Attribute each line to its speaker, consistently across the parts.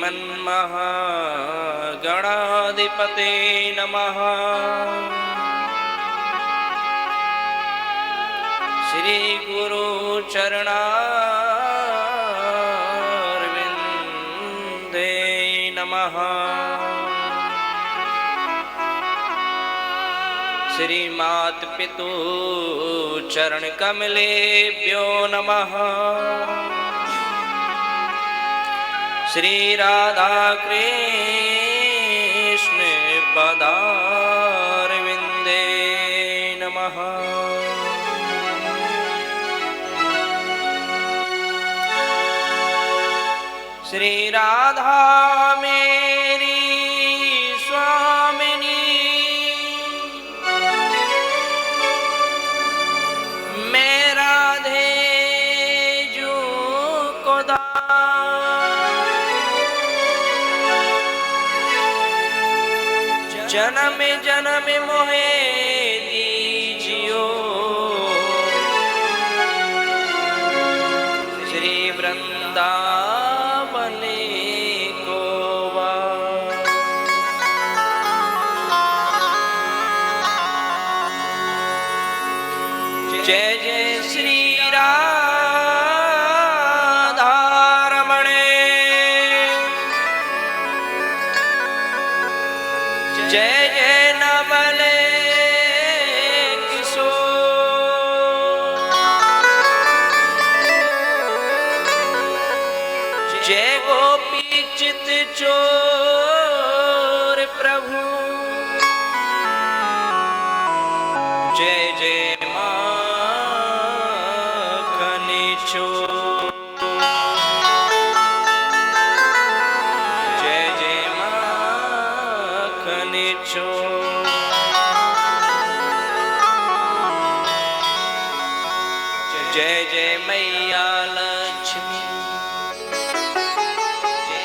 Speaker 1: श्रीमन्महागणाधिपते नमः। श्री गुरु चरणारविंदे नमः। श्री मात पितु चरण कमलेभ्यो नमः। श्री राधा कृष्ण पदारविंदे नमः। श्री राधा मेरी स्वामिनी, मैं राधे जो को जन्म जन्म मोहे दीजियो। श्री वृंदावन को जय जय श्री राधा रमण, जय जय नवल किशोर, जय गोपी चित चोर प्रभु, जय जय माखन चोर, जय जय माखन चोर। जय जय मैया लक्ष्मी,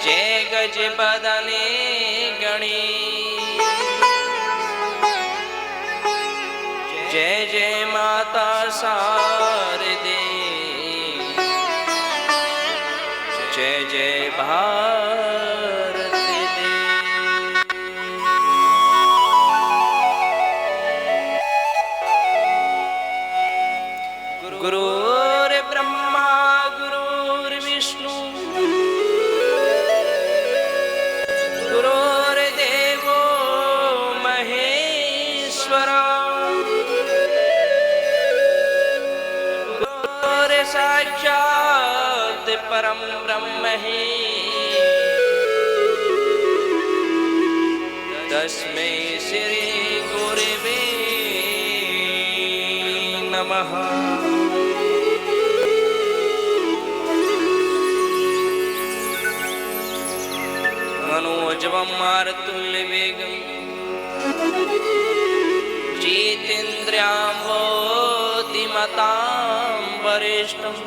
Speaker 1: जय गज बदने गणी, जय जय माता शारदे, जय जय भारत दे। गुरुर् ब्रह्मा गुरुर्विष्णु गुरुर्देवो महेश्वरा, गुरुर् साक्षात् परम ब्रह्म हि, तस्मै श्री गुरवे नमः। मनोजवं मारुततुल्यवेगं जितेन्द्रियां बुद्धिमतां वरिष्ठं,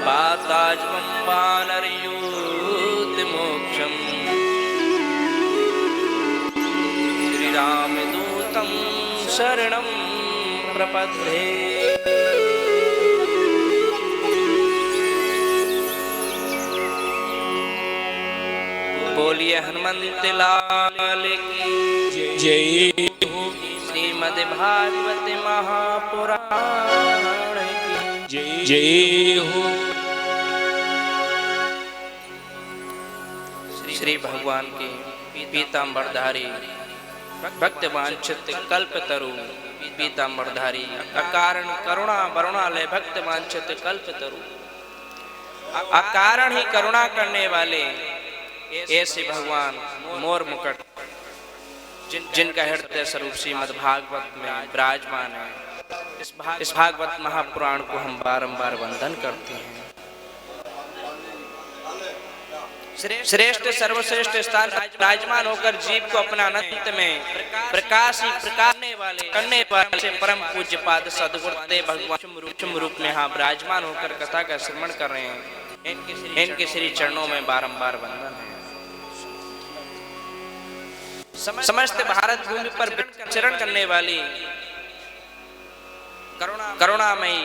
Speaker 1: वातात्मं वानरयूथमुख्यं, श्रीरामदूतं शरणं प्रपद्ये। बोलिए हनुमंत लाल की जय। श्रीमद् भागवत महापुराण की जय हो। श्री भगवान के पीतांबरधारी भक्तवांछित कल्पतरु, पीतांबरधारी अकारण करुणा वरुणालय भक्तवांछित कल्पतरु, अकारण ही करुणा करने वाले ऐसे भगवान मोर मुकुट, जिनका हृदय स्वरूप श्रीमद् भागवत में विराजमान है, इस भागवत महापुराण को हम बारंबार वंदन करते हैं। श्रेष्ठ सर्वश्रेष्ठ स्थान विराजमान होकर जीव को अपना अनंत में प्रकाश ही प्रकाशने वाले करने वाले परम पूज्य पाद सद्गुरुदेव भगवान रूप में यहाँ विराजमान होकर कथा का श्रवण कर रहे हैं। इनके श्री चरणों में बारंबार वंदन है। समस्त भारत भूमि पर विचरण करने वाली करुणामयी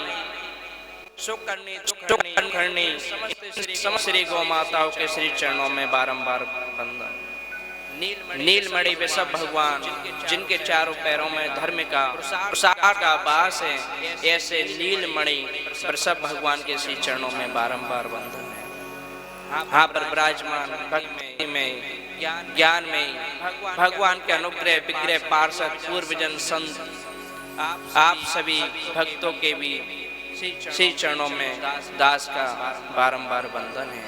Speaker 1: करनी समस्त श्री गौ माताओं के श्री चरणों में बारंबार वंदन। नीलमणि वृषभ भगवान जिनके चारों पैरों में धर्म का प्रसार का वास है, ऐसे नीलमणि वृषभ भगवान के श्री चरणों में बारंबार वंदन है। हाँ पर विराजमान भक्ति में ज्ञान में भगवान के अनुग्रह विग्रह पार्षद पूर्वजन संत आप सभी भक्तों के भी श्री चरणों में दास का बारंबार वंदन है।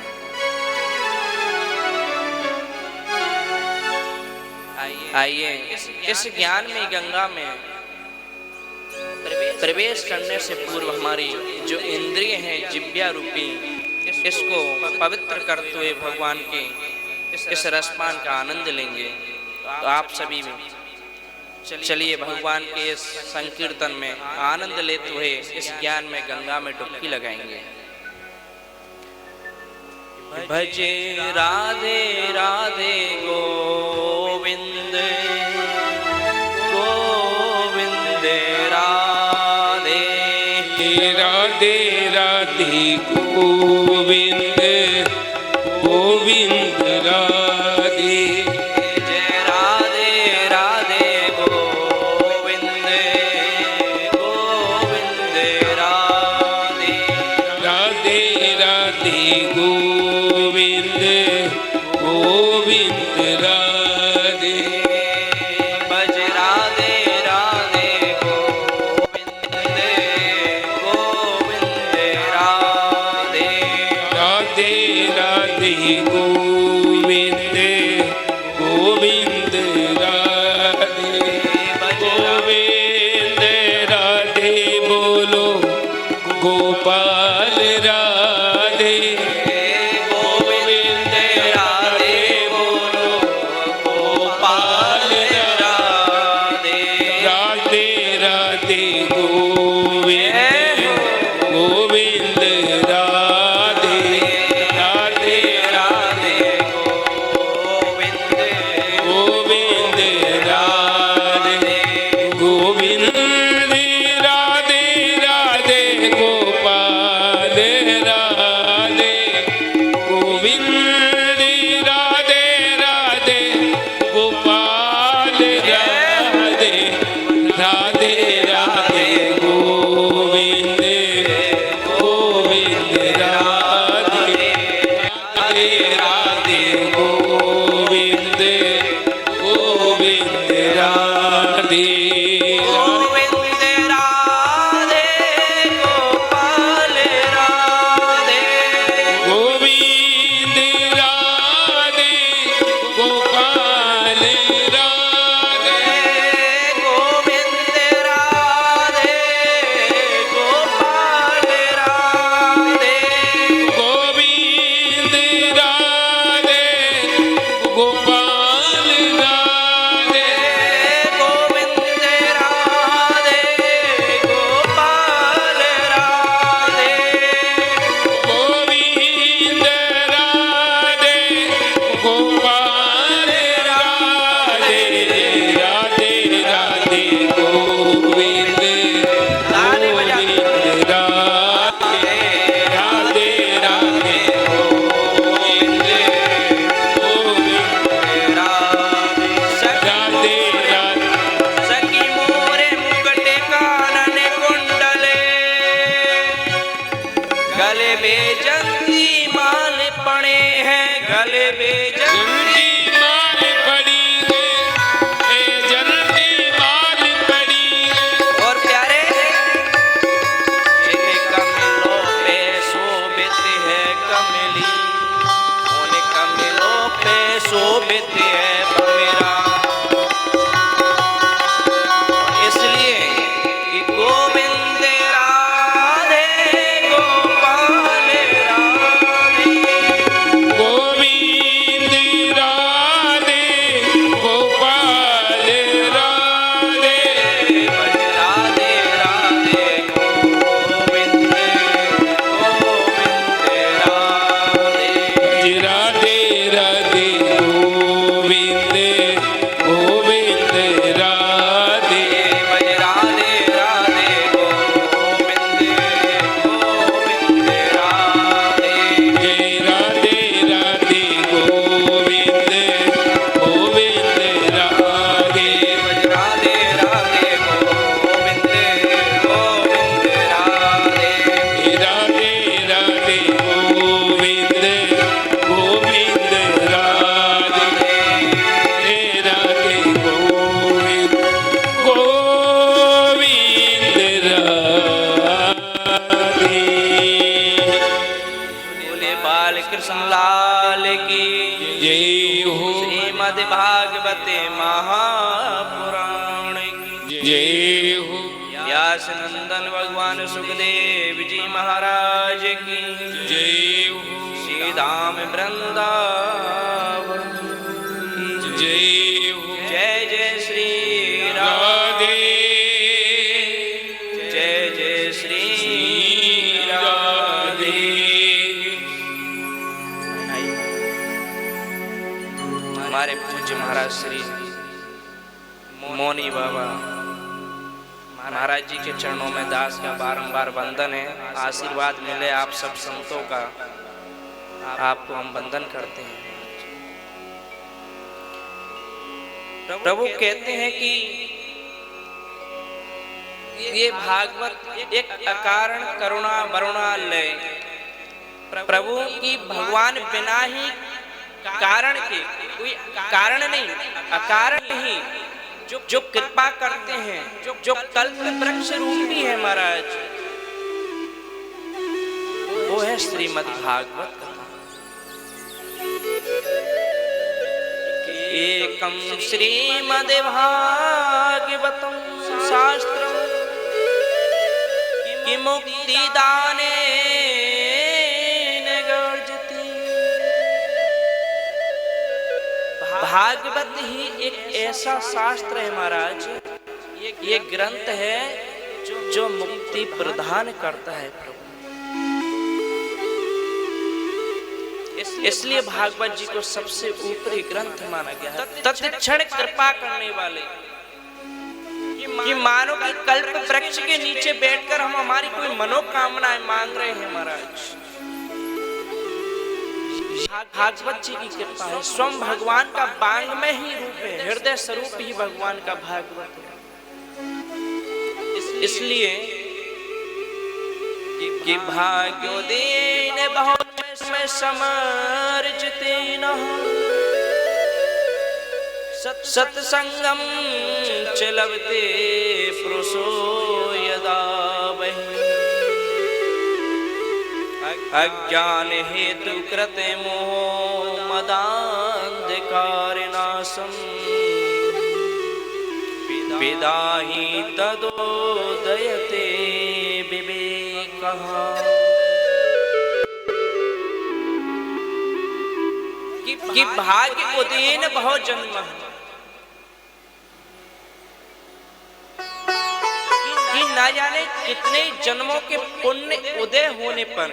Speaker 1: आइए इस ज्ञान में गंगा में प्रवेश करने से पूर्व हमारी जो इंद्रिय हैं जिह्वा रूपी, इसको पवित्र करते हुए भगवान के इस रसपान का आनंद लेंगे। तो आप सभी में चलिए भगवान के इस संकीर्तन में आनंद लेते हुए इस ज्ञान में गंगा में डुबकी लगाएंगे। भजे राधे राधे गोविंद गोविंद राधे
Speaker 2: राधे राधे गोविंद गोविंद राधे।
Speaker 1: जय राधे राधे गोविंद गोविंद राधे
Speaker 2: राधे राधे गोविंद गोविंद राधे।
Speaker 1: भज राधे राधे गोविंद गोविंद राधे
Speaker 2: राधे राधे गोविंद गोविंद राधे। गोविंद राधे बोलो गोपाल राधे।
Speaker 1: गोविंद राधे बोलो गोपाल राधे
Speaker 2: राधे राधे गोविंद गोविंद राधे। राधे
Speaker 1: राधे गोविंद
Speaker 2: गोविंद राधे गोविंद राधे राधे गोपाल राधे। गोविंद राधे राधे गोपाल राधे। राधे राधे गोविंद गोविंद राधे। राधे राधे गोविंद गोविंद राधे।
Speaker 1: गोविंद राधे गोपाल राधे
Speaker 2: गोविंद राधे गोपाल राधे।
Speaker 1: गोविंद राधे गोपाल राधे
Speaker 2: गोविंद राधे गोपाल राधे।
Speaker 1: गोविंद राधे गोपाल राधे
Speaker 2: गोविंद राधे गोपाल राधे। राधे राधे गोविंद
Speaker 1: ताली बजा।
Speaker 2: गोविंद राधे। राधे राधे गोविंद गोविंद राधे। राधे
Speaker 1: सखी मोरे मुकुट कानन कुंडले गले में जंती माल पड़े हैं, गले में जंती
Speaker 2: जल्दी माल पड़ी है, ए जल्दी माल पड़ी है।
Speaker 1: और प्यारे जिन कमलों पे शोभित है कमली, उन कमलों पे शोभित है मेरा। इसलिए कि गोविंद राधे गोपाल राधे
Speaker 2: गोविंद राधे गोपाल राधे।
Speaker 1: राधे राधे गोविंद गोविंद राधे
Speaker 2: राधे राधे गोविंद
Speaker 1: की
Speaker 2: जय हो।
Speaker 1: श्रीमद् भागवते महापुराण की
Speaker 2: जय हो।
Speaker 1: व्यास नंदन भगवान सुखदेव जी महाराज की
Speaker 2: जय हो।
Speaker 1: श्री धाम वृंदावन की
Speaker 2: जय हो।
Speaker 1: जय जय श्री
Speaker 2: राधे
Speaker 1: जय जय श्री
Speaker 2: राधे।
Speaker 1: हमारे पूज्य महाराज श्री मौनी बाबा महाराज जी के चरणों में दास का बारंबार वंदन है। आशीर्वाद मिले आप सब संतों का, आपको हम वंदन करते हैं। प्रभु कहते हैं कि ये भागवत एक अकारण करुणा वरुणालय, प्रभु की भगवान बिना ही कारण के, कोई कारण नहीं अकारण ही जो कृपा करते हैं, जो कल्प वृक्ष रूपी है महाराज, वो है श्रीमद् भागवत कथा। एकम श्रीमद् भागवतम शास्त्रम कि मुक्ति दाने भागवत ही एक ऐसा शास्त्र है महाराज, ये ग्रंथ है जो मुक्ति प्रदान करता है प्रभु। इसलिए भागवत जी को सबसे ऊपरी ग्रंथ माना गया है। तत्क्षण कृपा करने वाले, कि मानो कि कल्प वृक्ष के नीचे बैठकर हम हमारी कोई मनोकामनाएं मांग रहे हैं महाराज। भागवत जी की कृपा है। स्वयं भगवान का बांग में ही रूप है, हृदय स्वरूप ही भगवान का भागवत है। इसलिए कि भाग्योदयेन बहुत में समर्जिते नः सत्संगम च लभते पुरुषो यदा वै अज्ञान हेतु कृते मोह मदान्धकारनाशं विदाहि तदोदयते विवेकः। कि भाग्य उदयन बहुत जन्म है, कि ना जाने कितने जन्मों के पुण्य उदय होने पर,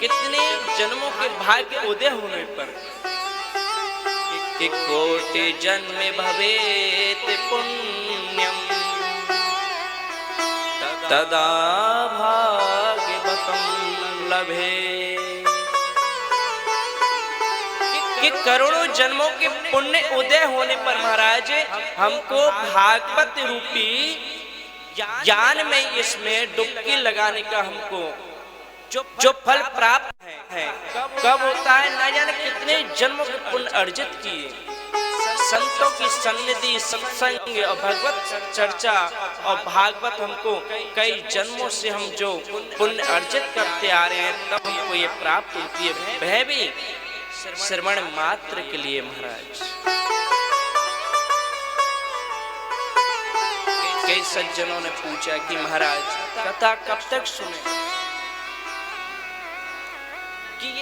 Speaker 1: कितने जन्मों के भाग्य उदय होने पर, कि कोटि जन्म भवेत पुण्यम तदा भाग्यवतं लभे। कि करोड़ों जन्मों के पुण्य उदय होने पर महाराज हमको भागवत रूपी ज्ञान में इसमें डुबकी लगाने का हमको जो फल प्राप्त है कब होता है ना जाने कितने जन्मों के पुण्य अर्जित किए। संतों की सन्निधि, सत्संग और भगवत चर्चा और भागवत हमको कई जन्मों से हम जो पुण्य अर्जित करते आ रहे हैं, तब हमको ये प्राप्त होती है। वह भी श्रवण मात्र के लिए महाराज। कई सज्जनों ने पूछा कि महाराज कथा कब तक सुने,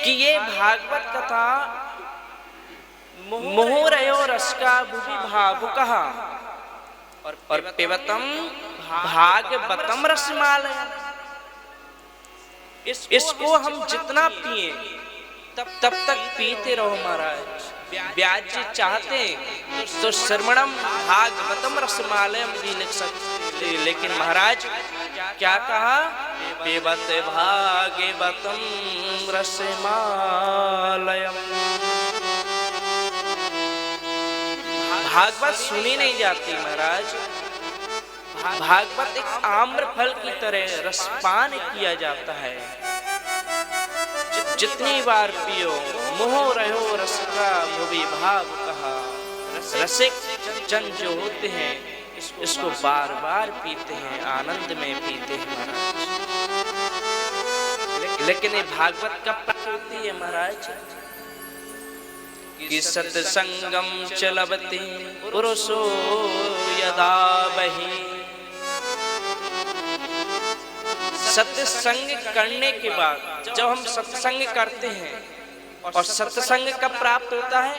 Speaker 1: कि ये भागवत कथा मोहरयो रस का भुवि भावुकः और पिबतम भागवतम रसमालय। इसको हम जितना पिए तब तक पीते रहो महाराज। व्यास जी चाहते तो श्रवणम भागवतम रसमालयम भी लिख सकते, लेकिन महाराज क्या कहा, पिबत भागवतम रसमालयम। भागवत सुनी नहीं जाती महाराज, भागवत एक आम्र फल की तरह रसपान किया जाता है। जितनी बार पियो मोह रहो रस का भुवि भाव कहा। रसिक जन जो होते हैं इसको बार बार पीते हैं, आनंद में पीते हैं महाराज। लेकिन ये भागवत कब प्राप्त होती है महाराज, कि सत्संगम चलबति पुरुषो यदा बहि। सत्संग करने के बाद जब हम सत्संग करते हैं, और सत्संग कब प्राप्त होता है?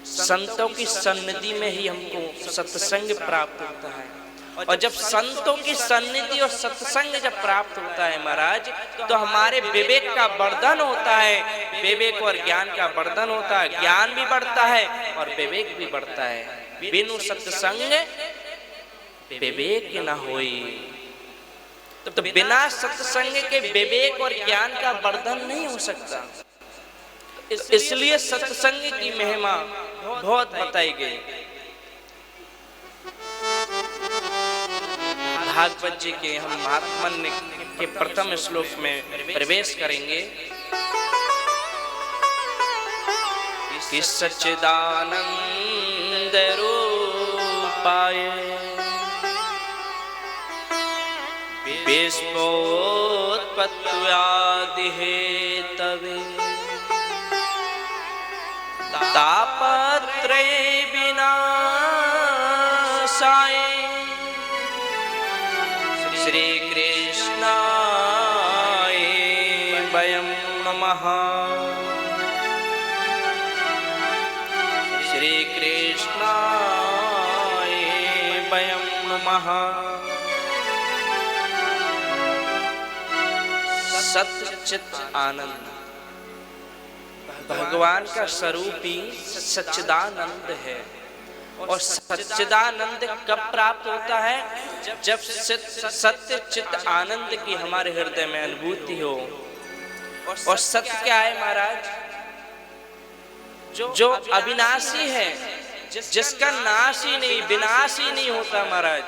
Speaker 1: संतों की सन्निधि में ही हमको सत्संग प्राप्त होता है। और जब संतों की सन्निधि और सत्संग जब प्राप्त होता है महाराज, तो हमारे विवेक का वर्धन होता है, विवेक और ज्ञान का वर्धन होता है, ज्ञान भी बढ़ता है और विवेक भी बढ़ता है। बिनु सत्संग विवेक न होई। तो बिना सत्संग के विवेक और ज्ञान का वर्धन नहीं हो सकता। इसलिए सत्संग की महिमा बहुत बताई गई। भागवत जी के हम महात्मन के प्रथम श्लोक में प्रवेश करेंगे कि सच्चिदानंद रूपाय विश्वोत्पत्त्यादि हेतवे तापत्रय विनाशाय श्री कृष्णाय वयं नमः। श्री कृष्णाय वयं नमः। सच्चित आनंद भगवान का स्वरूप ही सच्चिदानंद है। और सच्चिदानंद कब प्राप्त होता है? जब सत्य चित आनंद की हमारे हृदय में अनुभूति हो। और सत्य क्या है महाराज? जो अविनाशी है, जिसका नाश ही नहीं, विनाश ही नहीं होता महाराज।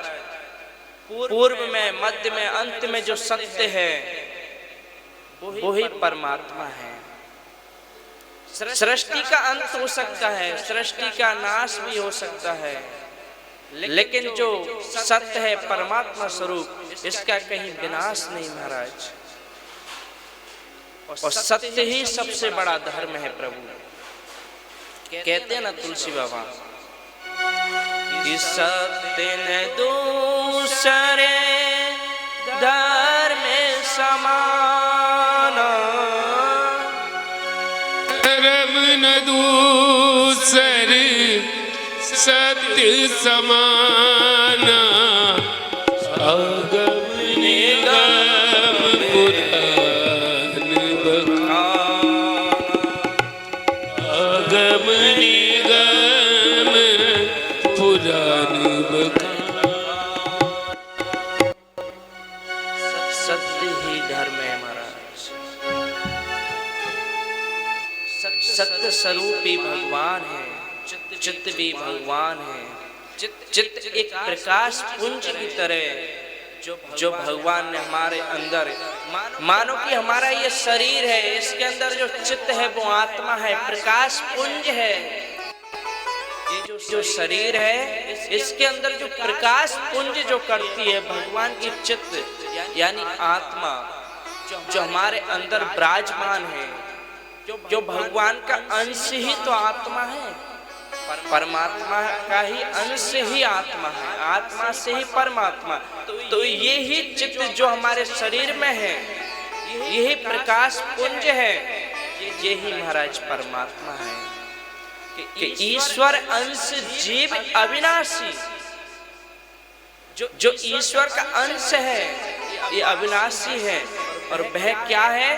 Speaker 1: पूर्व में, मध्य में, अंत में जो सत्य है वो ही परमात्मा है। सृष्टि का अंत हो सकता है, सृष्टि का नाश भी हो सकता है, लेकिन जो सत्य है परमात्मा स्वरूप, इसका कहीं विनाश नहीं महाराज। और सत्य ही सबसे बड़ा धर्म है प्रभु। कहते हैं ना तुलसी बाबा कि सत्य न दूसरे धर्म समान,
Speaker 2: न दूसर सत्य समाना। अगम निगम पुराण बखान, अगम निगम पुराण बखान।
Speaker 1: सत्य ही धर्म है महाराज। सत्य स्वरूप भी भगवान है, चित्त भी भगवान है। चित्त एक प्रकाश पुंज की तरह जो भगवान ने हमारे अंदर, मानो कि हमारा ये शरीर है, इसके अंदर जो चित्त है वो आत्मा है, प्रकाश पुंज है। ये जो शरीर है, इसके अंदर जो प्रकाश पुंज जो करती है भगवान की चित्त यानी आत्मा, जो हमारे अंदर विराजमान है, जो भगवान का अंश ही तो आत्मा है, परमात्मा का ही अंश ही आत्मा है, आत्मा से ही परमात्मा। तो ये ही चित्त जो हमारे शरीर में है, यही प्रकाश पुंज है, ये ही महाराज परमात्मा है। कि ईश्वर अंश जीव अविनाशी, जो ईश्वर का अंश है ये अविनाशी है। और वह क्या है?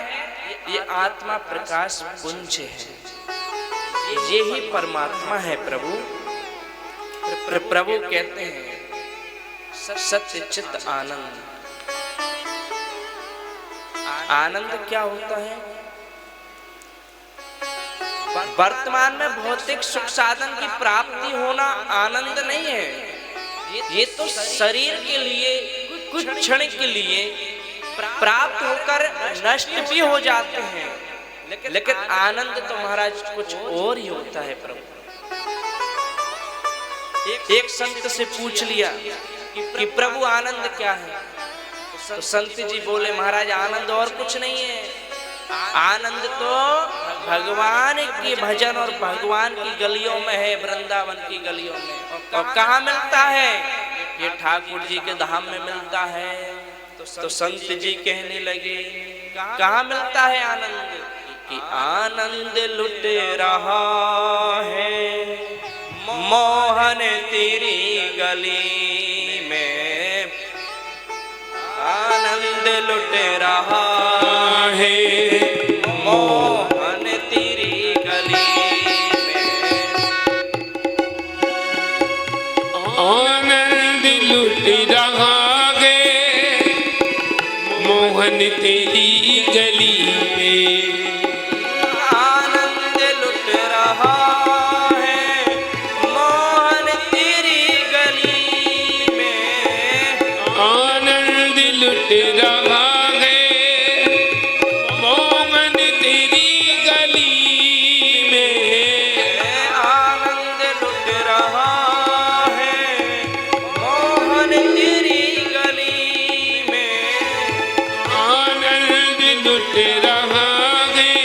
Speaker 1: ये आत्मा प्रकाश पुंज है, ये ही परमात्मा है प्रभु। प्रभु कहते हैं सत्य चित्त आनंद। आनंद क्या होता है? वर्तमान में भौतिक सुख साधन की प्राप्ति होना आनंद नहीं है। ये तो शरीर के लिए कुछ क्षण के लिए प्राप्त होकर नष्ट भी हो जाते हैं, लेकिन आनंद तो महाराज कुछ और ही होता है प्रभु। एक संत से पूछ लिया कि प्रभु आनंद क्या है? तो संत जी बोले महाराज आनंद और कुछ नहीं है, आनंद तो भगवान की भजन और भगवान की गलियों में है, वृंदावन की गलियों में। और कहाँ मिलता है? ये ठाकुर जी के धाम में मिलता है। तो संत जी कहने लगे कहाँ मिलता है आनंद? कि आनंद लुट रहा है मोहन तेरी गली में, आनंद लुट रहा है मोहन तेरी गली में,
Speaker 2: आनंद लुट रहा है मोहन तेरी गली में,
Speaker 1: आनंद लुट रहा है मोहन तेरी गली में,
Speaker 2: आनंद लुट रहा है मोहन तेरी गली में,
Speaker 1: आनंद लुट रहा है मोहन तेरी गली में,
Speaker 2: आनंद लुट रहा है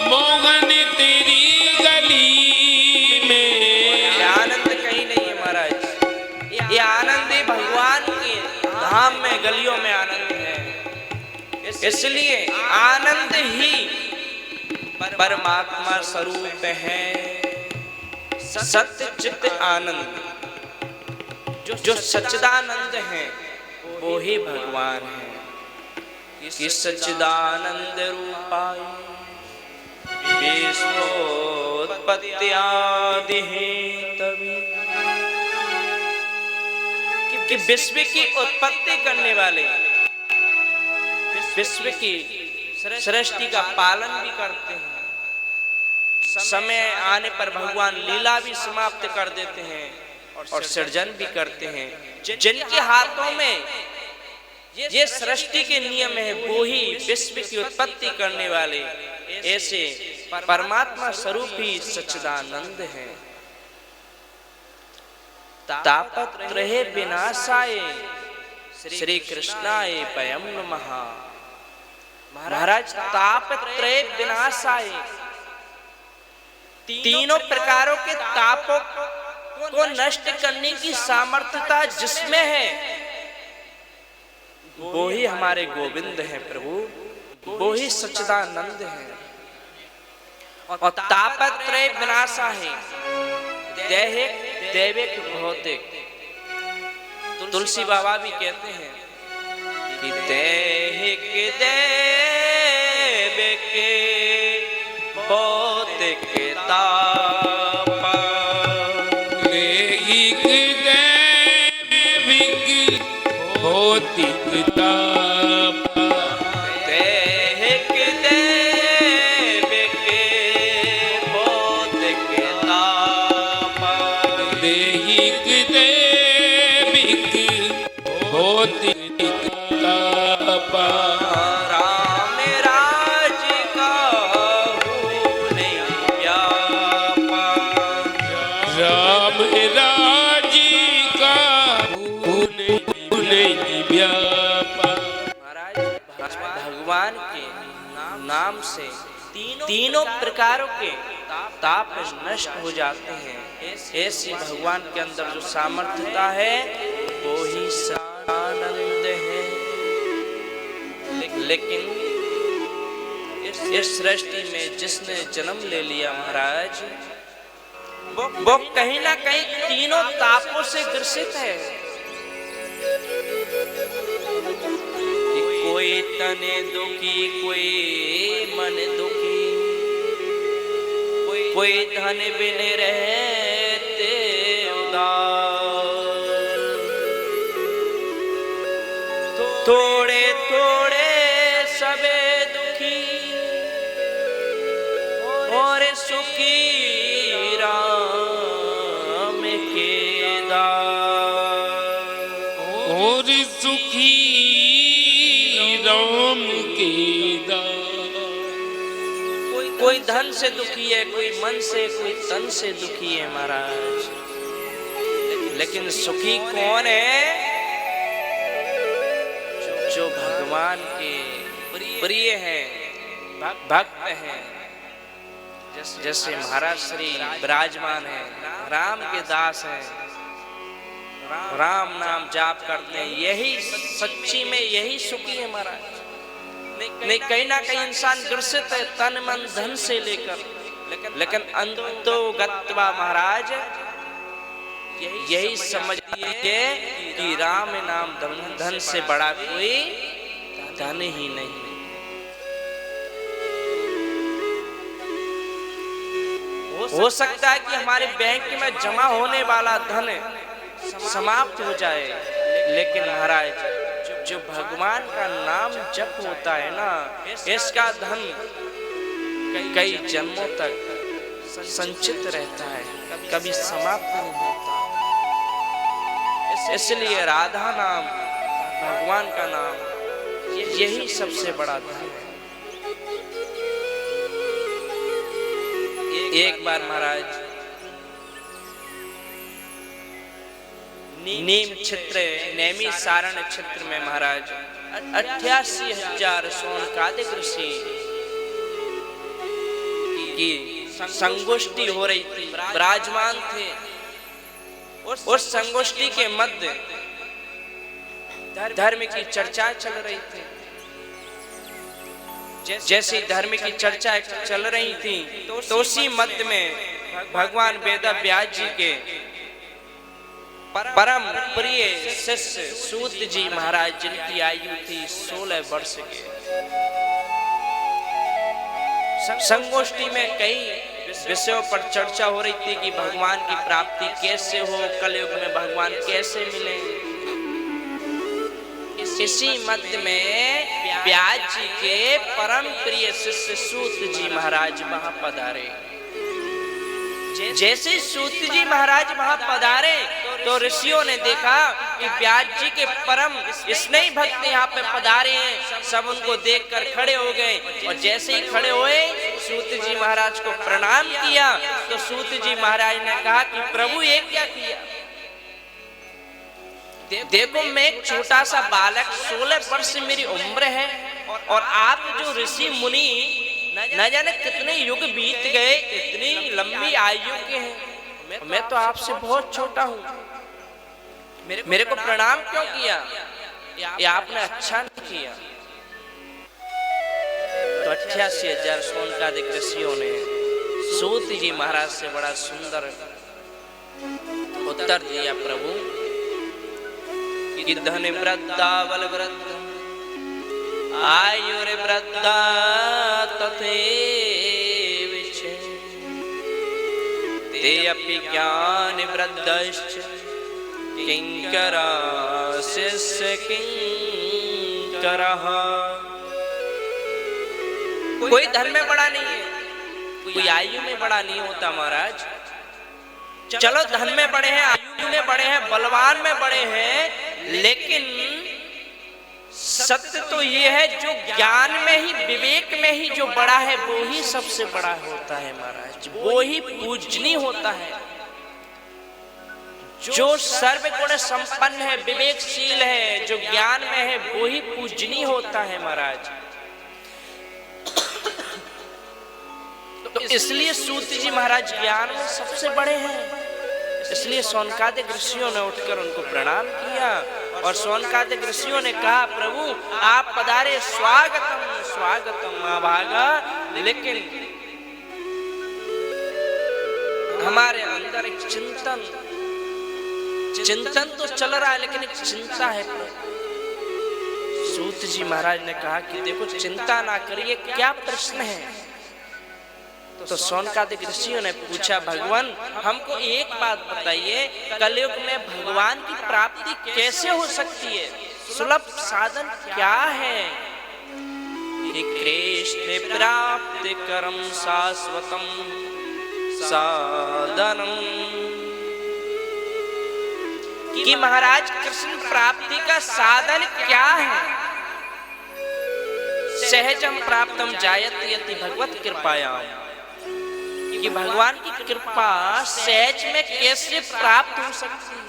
Speaker 2: मोहन तेरी गली में।
Speaker 1: ये आनंद कहीं नहीं है महाराज, ये आनंद ही भगवान के धाम में गलियों में आनंद है। इसलिए आनंद ही परमात्मा स्वरूप है, सत्य चित्त आनंद। जो सच्चिदानंद है वो ही भगवान है। कि सच्चिदानंद रूपाय विश्वोत्पत्ति आदि हेतवे, कि विश्व की उत्पत्ति करने वाले, विश्व की सृष्टि का पालन भी करते हैं। समय आने पर भगवान लीला भी समाप्त कर देते हैं और सृजन भी करते हैं। जिनके हाथों में ये सृष्टि के नियम है वो ही विश्व की उत्पत्ति करने वाले ऐसे परमात्मा स्वरूप ही सच्चिदानंद है। तापत्रय विनाशाय श्री कृष्णाय वयं नमः। महाराज तापत्रय विनाशाय, तीनों प्रकारों के तापों को नष्ट करने की सामर्थ्यता जिसमें है वो ही हमारे गोविंद है प्रभु, वो ही सच्चिदानंद है। और तापत्रय विनाशा है, दैहिक दैविक भौतिक। तुलसी बाबा भी कहते हैं कि दैहिक दैविक भौतिक ताप,
Speaker 2: दैहिक दैविक भौतिक ताप,
Speaker 1: दैहिक दैविक भौतिक ताप,
Speaker 2: दैहिक दैविक भौतिक ताप,
Speaker 1: राम राज का नहीं व्यापा,
Speaker 2: राम राज का नहीं व्यापा।
Speaker 1: महाराज भगवान के नाम से तीनों प्रकारों के ताप नष्ट हो जाते हैं। ऐसी भगवान के अंदर जो सामर्थ्यता है वो ही आनंद है। लेकिन इस सृष्टि में जिसने जन्म ले लिया महाराज वो कहीं ना कहीं तीनों तापों से ग्रसित है। कोई तने दुखी, कोई मन दुखी, कोई धन बिन रहते उदास, थोड़े थोड़े सबे दुखी और सुखी राम के दास,
Speaker 2: और सुखी राम के दास।
Speaker 1: कोई धन से दुखी है, कोई मन से, कोई तन से दुखी है महाराज। लेकिन सुखी कौन है? जो भगवान के प्रिय हैं, भक्त हैं, जैसे महाराज श्री विराजमान है, राम के दास हैं, राम नाम जाप करते हैं, यही सच्ची में यही सुखी है महाराज। नहीं कहीं ना कहीं इंसान ग्रसित है तन मन धन से लेकर, लेकिन अंतो गत्वा महाराज यही समझिए कि राम नाम धन से बड़ा कोई धन ही नहीं। हो सकता है कि हमारे बैंक में जमा होने वाला धन समाप्त हो जाए, लेकिन महाराज जो भगवान का नाम जप होता है ना, इसका धन कई जन्मों तक संचित रहता है, कभी समाप्त नहीं होता। इसलिए राधा नाम, भगवान का नाम, यही सबसे बड़ा धन है। एक बार महाराज नीम क्षेत्र नैमी सारण क्षेत्र में महाराज 88,000 सोनकादिक ऋषि की संगोष्ठी हो रही थी, विराजमान थे। उस संगोष्ठी के मध्य धर्म की चर्चा चल रही थी। जैसी धर्म की चर्चा चल रही थी तो उसी मध्य में भगवान वेद व्यास जी के परम प्रिय शिष्य सूत जी महाराज, जिनकी आयु थी 16 वर्ष के, संगोष्ठी में कई विषयों पर चर्चा हो रही थी कि भगवान की प्राप्ति कैसे हो, कलयुग में भगवान कैसे मिले। इसी मध्य में व्यास जी के परम प्रिय शिष्य सूत जी महाराज वहां पधारे। जैसे सूत जी महाराज वहां पधारे तो ऋषियों ने देखा कि व्यास जी के परम स्नेही भक्त यहाँ पे पधारे हैं। सब उनको देखकर खड़े हो गए, और जैसे ही खड़े हुए सूत जी महाराज को प्रणाम किया तो सूत जी महाराज ने कहा कि प्रभु ये क्या किया? देखो मैं एक छोटा सा बालक, 16 वर्ष मेरी उम्र है, और आप जो ऋषि मुनि न जाने कितने युग बीत गए, इतनी लंबी आयु के हैं, मैं तो आपसे बहुत छोटा हूँ, मेरे को प्रणाम क्यों किया? ये आपने अच्छा नहीं किया। तो 88,000 सोनकादिक ऋषियों ने सूत जी महाराज से बड़ा सुंदर उत्तर दिया, प्रभु कि धन वृद्धा बल वृद्ध आयुर वृद्धा तथैव ते अपि ज्ञान वृद्धश्च किंकरा शिष्य किंकरः। कोई धन में बड़ा नहीं है, कोई आयु में बड़ा नहीं होता महाराज। चलो धन में बड़े हैं, आयु में बड़े हैं, बलवान में बड़े हैं, लेकिन सत्य तो ये है जो ज्ञान में ही, विवेक में ही जो बड़ा है वो ही सबसे बड़ा होता है महाराज, वो ही पूजनीय होता है। जो सर्वगुण संपन्न है, विवेकशील है, जो ज्ञान में है, वो ही पूजनीय होता है महाराज। तो इसलिए सूत जी महाराज ज्ञान में सबसे बड़े हैं। इसलिए सोनकादिक ऋषियों ने उठकर उनको प्रणाम किया, और सोनकादिक ऋषियों ने कहा प्रभु आप पधारे, स्वागतम स्वागतम महाभागा। लेकिन हमारे अंदर एक चिंतन तो चल रहा है, लेकिन एक चिंता है प्रभु। सूत जी महाराज ने कहा कि देखो चिंता ना करिए, क्या प्रश्न है? तो सोनकादिक ऋषियों ने पूछा भगवान हमको एक बात बताइए, कलयुग में भगवान की प्राप्ति कैसे हो सकती है? सुलभ साधन क्या है? कृष्ण प्राप्ति करम शाश्वतम साधनम, कि महाराज कृष्ण प्राप्ति का साधन क्या है? सहजम प्राप्तम जायते यदि भगवत कृपायाम, कि भगवान की कृपा सहज में कैसे प्राप्त हो सकती है?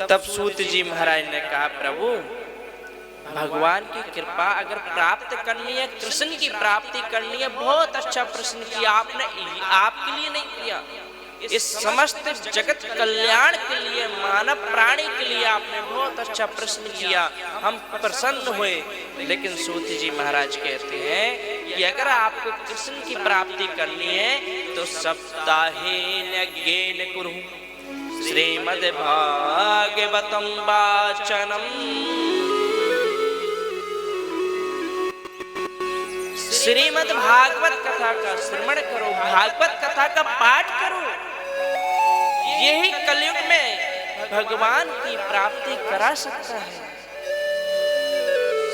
Speaker 1: तब सूत जी महाराज ने कहा प्रभु भगवान की कृपा अगर प्राप्त करनी है, कृष्ण की प्राप्ति करनी है, बहुत अच्छा प्रश्न किया आपने। आपके लिए नहीं किया, इस समस्त जगत कल्याण के लिए, मानव प्राणी के लिए आपने बहुत अच्छा प्रश्न किया, हम प्रसन्न हुए। लेकिन सूत जी महाराज कहते हैं कि अगर आपको कृष्ण की प्राप्ति करनी है तो सप्ताहेन यज्ञेन कुरु श्रीमद् भागवतम वाचनम। श्रीमद् भागवत कथा का श्रवण करो, भागवत कथा का पाठ करो। यही कलयुग में भगवान की प्राप्ति करा सकता है।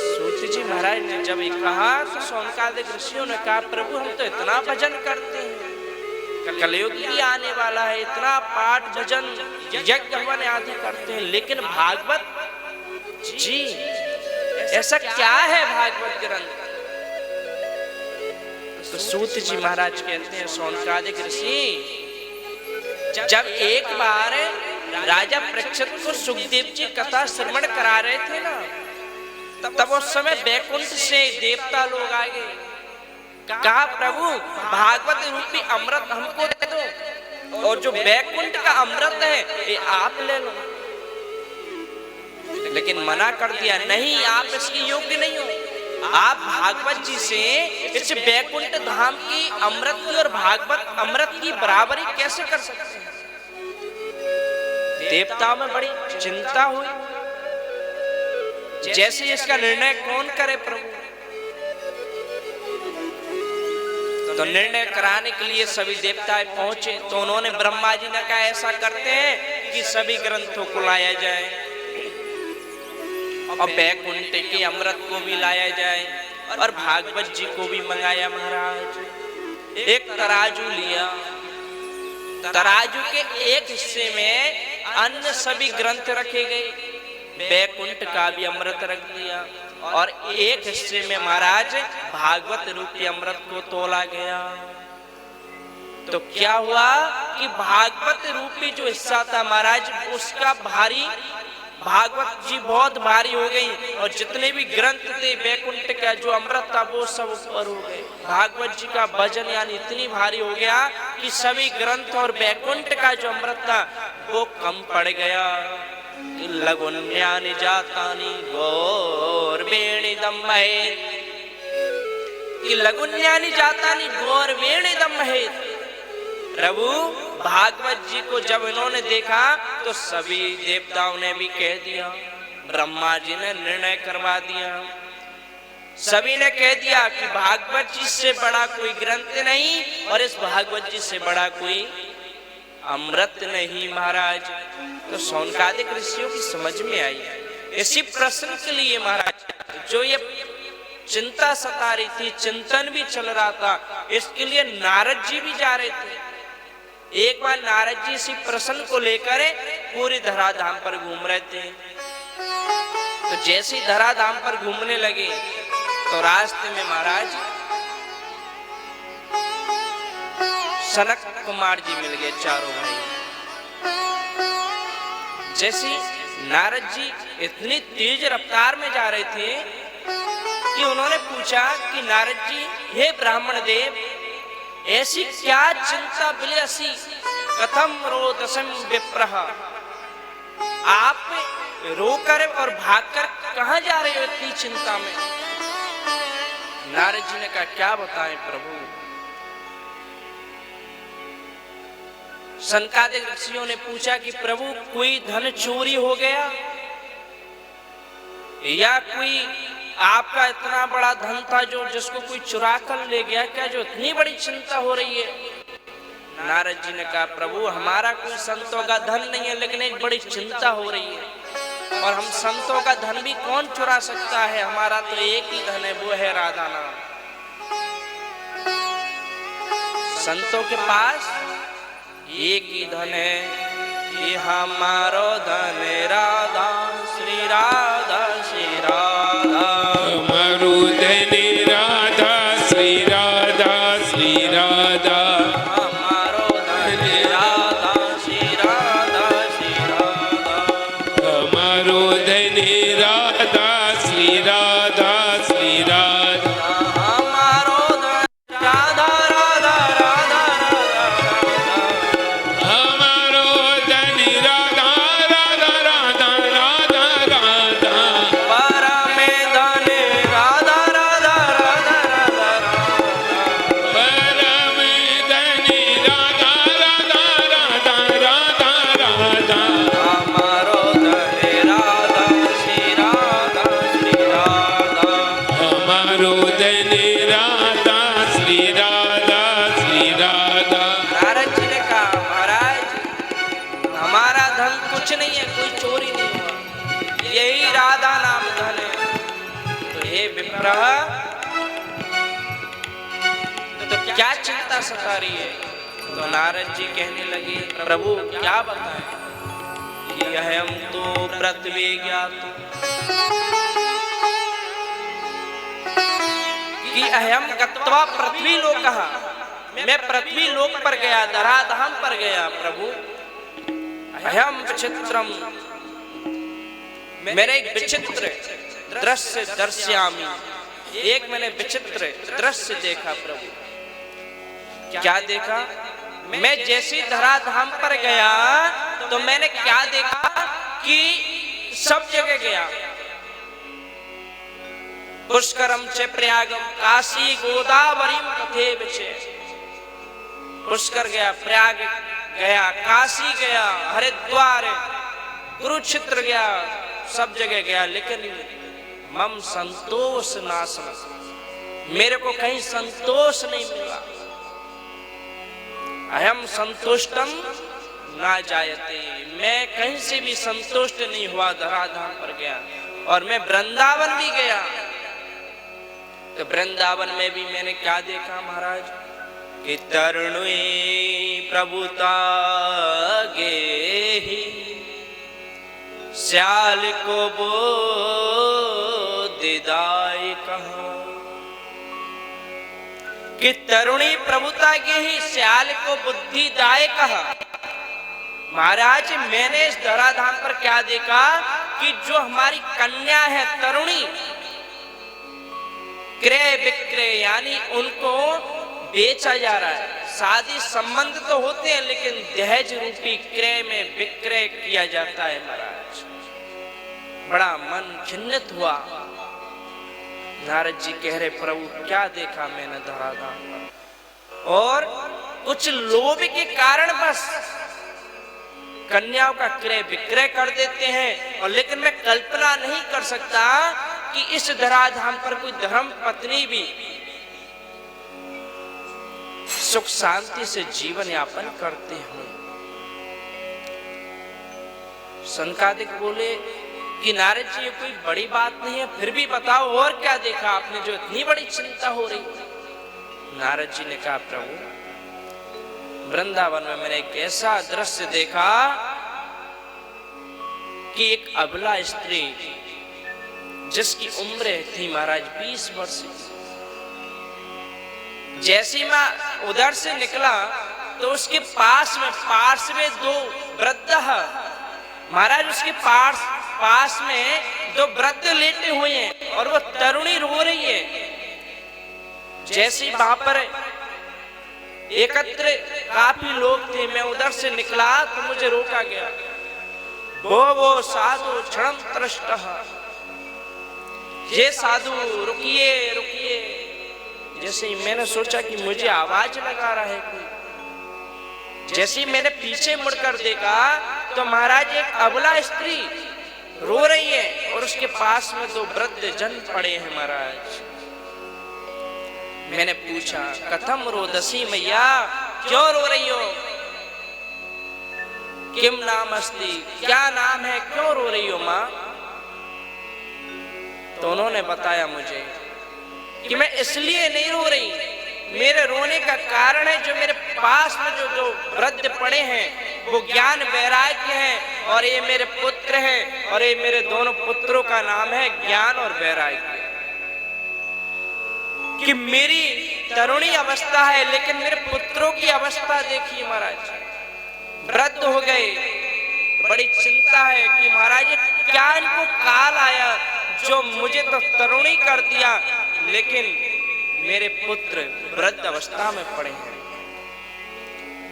Speaker 1: सूत जी महाराज ने जब ये कहा तो शौनकादिक ऋषियों ने कहा, प्रभु हम तो इतना भजन करते हैं, कलयुग भी आने वाला है, इतना पाठ भजन यज्ञ हवन आदि करते हैं, लेकिन भागवत जी ऐसा क्या है भागवत ग्रंथ? तो सूत जी महाराज कहते हैं, शौनकादिक ऋषि जब एक बार राजा परीक्षित को सुखदेव जी कथा श्रवण करा रहे थे ना, तब उस समय बैकुंठ से देवता लोग आ गए। कहा प्रभु भागवत रूपी अमृत हमको दे दो, और जो बैकुंठ का अमृत है ये आप ले लो। लेकिन मना कर दिया, नहीं आप इसके योग्य नहीं हो। आप भागवत जी से इस बैकुंठ धाम की अमृत की और भागवत अमृत की बराबरी कैसे कर सकते हैं? देवताओं में बड़ी चिंता हुई, जैसे इसका निर्णय कौन करे प्रभु? तो निर्णय कराने के लिए सभी देवता पहुंचे। तो उन्होंने ब्रह्मा जी ने कहा, ऐसा करते हैं कि सभी ग्रंथों को लाया जाए और बैकुंठ के अमृत को भी लाया जाए और भागवत जी को भी मंगाया। महाराज एक तराजू लिया, तराजू के एक हिस्से में अन्य सभी ग्रंथ रखे गए, बैकुंठ का भी अमृत रख दिया, और एक हिस्से में महाराज भागवत रूपी अमृत को तोला गया। तो क्या हुआ कि भागवत रूपी जो हिस्सा था महाराज, उसका भारी, भागवत जी बहुत भारी हो गई, और जितने भी ग्रंथ थे बैकुंठ का जो अमृत था वो सब ऊपर हो गए। भागवत जी का भजन यानी इतनी भारी हो गया कि सभी ग्रंथ और बैकुंठ का जो अमृत था वो कम पड़ गया। लघुन्यानि जातानि गौरवेणिदं महेत्, कि लघुन्यानि जातानि गौरवेणिदं महेत्। प्रभु भागवत जी को जब इन्होंने देखा तो सभी देवताओं ने भी कह दिया, ब्रह्मा जी ने निर्णय करवा दिया, सभी ने कह दिया कि भागवत जी से बड़ा कोई ग्रंथ नहीं और इस भागवत जी से बड़ा कोई अमृत नहीं। महाराज तो शौनकादिक ऋषियों की समझ में आई। इसी प्रश्न के लिए महाराज जो ये चिंता सता रही थी, चिंतन भी चल रहा था, इसके लिए नारद जी भी जा रहे थे। एक बार नारद जी इसी प्रश्न को लेकर पूरी धराधाम पर घूम रहे थे। तो जैसे ही धराधाम पर घूमने लगे तो रास्ते में महाराज सनक कुमार जी मिल गए, चारों भाई। जैसे नारद जी इतनी तेज रफ्तार में जा रहे थे कि उन्होंने पूछा कि नारद जी, हे ब्राह्मण देव, ऐसी क्या चिंता बिलसी कथम रोदसम विप्रह, आप रोकर और भागकर कहां जा रहे हो इतनी चिंता में? नारद जी ने कहा, क्या बताएं प्रभु। शौनकादिक ऋषियों ने पूछा कि प्रभु कोई धन चोरी हो गया या कोई आपका इतना बड़ा धन था जो जिसको कोई चुरा कर ले गया क्या, जो इतनी बड़ी चिंता हो रही है? नारद जी ने कहा, प्रभु हमारा कोई संतों का धन नहीं है, लेकिन एक बड़ी चिंता हो रही है, और हम संतों का धन भी कौन चुरा सकता है? हमारा तो एक ही धन है, वो है राधा नाम। संतों के पास एक ही धन है, ये हमारो धन राधा, श्री राधा, श्री राधा।
Speaker 2: हमारो धन राधा, श्री राधा, श्री राधा।
Speaker 1: हमारो धन राधा, श्री राधा, श्री राधा।
Speaker 2: हमारो धन राधा, श्री
Speaker 1: तो क्या चिंता सता रही है? तो नारद जी कहने लगे, प्रभु क्या बताएं कि अहम तो पृथ्वी ज्ञात, कि अहम गत्वा पृथ्वी लोकः, मैं पृथ्वी लोक पर गया, धराधाम पर गया। प्रभु अहम विचित्रम, मैंने एक विचित्र दृश्य दर्श्यामि, एक मैंने विचित्र दृश्य देखा। प्रभु क्या देखा? मैं जैसी धराधाम पर गया तो मैंने क्या देखा कि सब जगह गया, पुष्करम च प्रयागम काशी गोदावरी पथे बिचे, पुष्कर गया, प्रयाग गया, काशी गया, हरिद्वार, कुरुक्षेत्र गया, सब जगह गया, लेकिन मम संतोष नासम, मेरे को कहीं संतोष नहीं मिला। अहम संतुष्टम ना जायते, मैं कहीं से भी संतुष्ट नहीं हुआ। धराधाम पर गया और मैं वृंदावन भी गया, तो वृंदावन में भी मैंने क्या देखा महाराज कि तरुणी प्रभुता गे ही श्याल को बोधिदाय कहा, कि तरुणी प्रभुता के ही श्याल को बुद्धिदाय कहा। महाराज मैंने इस धराधाम पर क्या देखा कि जो हमारी कन्या है तरुणी, क्रय विक्रय यानी उनको बेचा जा रहा है। शादी संबंध तो होते हैं लेकिन दहेज रूपी क्रय में विक्रय किया जाता है। महाराज बड़ा मन खिन्नत हुआ। नारद जी कह रहे, प्रभु क्या देखा मैंने धराधाम पर, और कुछ लोभ के कारण बस कन्याओं का क्रय विक्रय कर देते हैं। और लेकिन मैं कल्पना नहीं कर सकता कि इस धराधाम पर कोई धर्म पत्नी भी सुख शांति से जीवन यापन करते हैं। सनकादिक बोले कि नारद जी ये कोई बड़ी बात नहीं है, फिर भी बताओ और क्या देखा आपने जो इतनी बड़ी चिंता हो रही? नारद जी ने कहा, प्रभु वृंदावन में मैंने एक ऐसा दृश्य देखा कि एक अबला स्त्री जिसकी उम्र थी महाराज 20 वर्ष, जैसी मैं उधर से निकला तो उसके पास में पार्श्व दो वृद्ध महाराज, उसके पास में दो वृद्ध लेटे हुए हैं और वो तरुणी रो रही है। जैसे वहां पर एकत्र काफी लोग थे, मैं उधर से निकला तो मुझे रोका गया। वो साधु क्षणम त्रष्टः, ये साधु रुकिए रुकिए। जैसे ही मैंने सोचा कि मुझे आवाज लगा रहा है कोई, जैसे ही मैंने पीछे मुड़कर देखा तो महाराज एक अबला स्त्री रो रही है और उसके पास में दो वृद्ध जन पड़े हैं। महाराज मैंने पूछा, कथम रोदसी मैया, क्यों रो रही हो? किम नाम अस्ति, क्या नाम है, क्यों रो रही हो माँ? तो उन्होंने बताया मुझे कि मैं इसलिए नहीं रो रही, मेरे रोने का कारण है जो मेरे पास में जो वृद्ध पड़े हैं वो ज्ञान वैराग्य हैं, और ये मेरे पुत्र हैं, और ये मेरे दोनों पुत्रों का नाम है ज्ञान और वैराग्य। कि मेरी तरुणी अवस्था है लेकिन मेरे पुत्रों की अवस्था देखिए महाराज, वृद्ध हो गए। बड़ी चिंता है कि महाराज क्या इनको काल आया जो मुझे तो तरुणी कर दिया, लेकिन मेरे पुत्र वृद्ध अवस्था में पड़े हैं।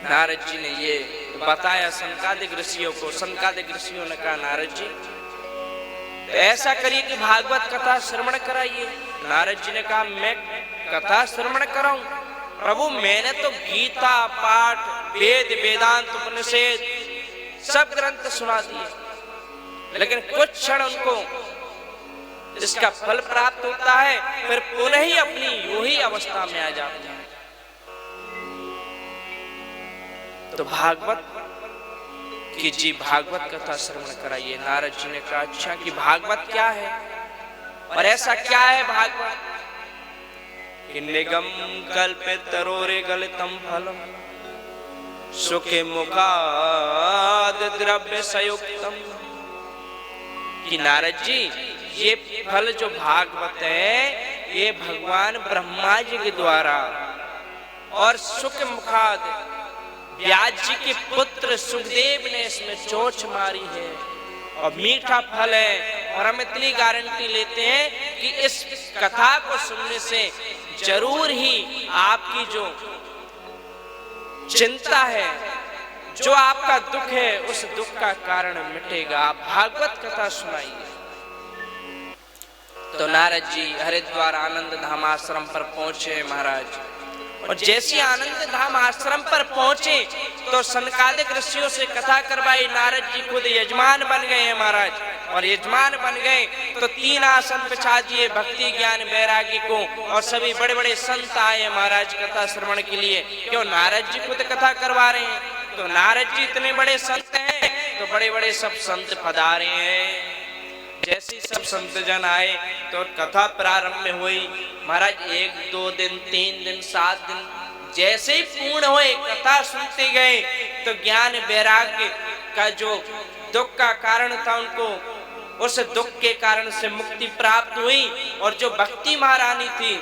Speaker 1: नारद जी ने ये बताया सनकादिक ऋषियों को। सनकादिक ऋषियों ने कहा, नारद जी तो ऐसा करिए कि भागवत कथा श्रवण कराइए। नारद जी ने कहा, मैं कथा श्रवण कराऊं? प्रभु मैंने तो गीता पाठ, वेद वेदांत उपनिषद सब ग्रंथ सुना दिए, लेकिन कुछ क्षण उनको जिसका फल प्राप्त होता है फिर पुनः ही अपनी यूं ही अवस्था में आ जाते हैं। तो भागवत कि जी भागवत कथा श्रवण कराइए। नारद जी ने कहा, अच्छा कि भागवत क्या है? और ऐसा क्या है भागवत कि निगम कल्पे तरोरे गलितम फलम सुखे मुखाद द्रव्य संयुक्तम। कि नारद जी ये फल जो भागवत है ये भगवान ब्रह्मा जी के द्वारा और सुख मुखाद व्यास जी के पुत्र सुखदेव ने इसमें चोंच मारी है और मीठा फल है। और हम इतनी गारंटी लेते हैं कि इस कथा को सुनने से जरूर ही आपकी जो चिंता है, जो आपका दुख है, उस दुख का कारण मिटेगा। आप भागवत कथा सुनाइए। तो नारद जी हरिद्वार आनंद धाम आश्रम पर पहुंचे महाराज। और जैसे आनंद धाम आश्रम पर पहुंचे तो सनकादिक ऋषियों से कथा करवाई। नारद जी खुद यजमान बन गए हैं महाराज। और यजमान बन गए तो 3 आसन बिछा दिए भक्ति ज्ञान वैराग्य को। और सभी बड़े बड़े संत आए महाराज कथा श्रवण के लिए। क्यों? नारद जी खुद कथा करवा रहे हैं। तो नारद जी इतने बड़े संत हैं तो बड़े बड़े सब संत पधारे हैं। जैसे सब संत जन आए तो कथा प्रारंभ में हुई महाराज। 1 2 दिन 3 दिन 7 दिन जैसे ही पूर्ण हुए कथा सुनते गए तो ज्ञान वैराग्य का जो दुख का कारण था उनको उस दुख के कारण से मुक्ति प्राप्त हुई। और जो भक्ति महारानी थी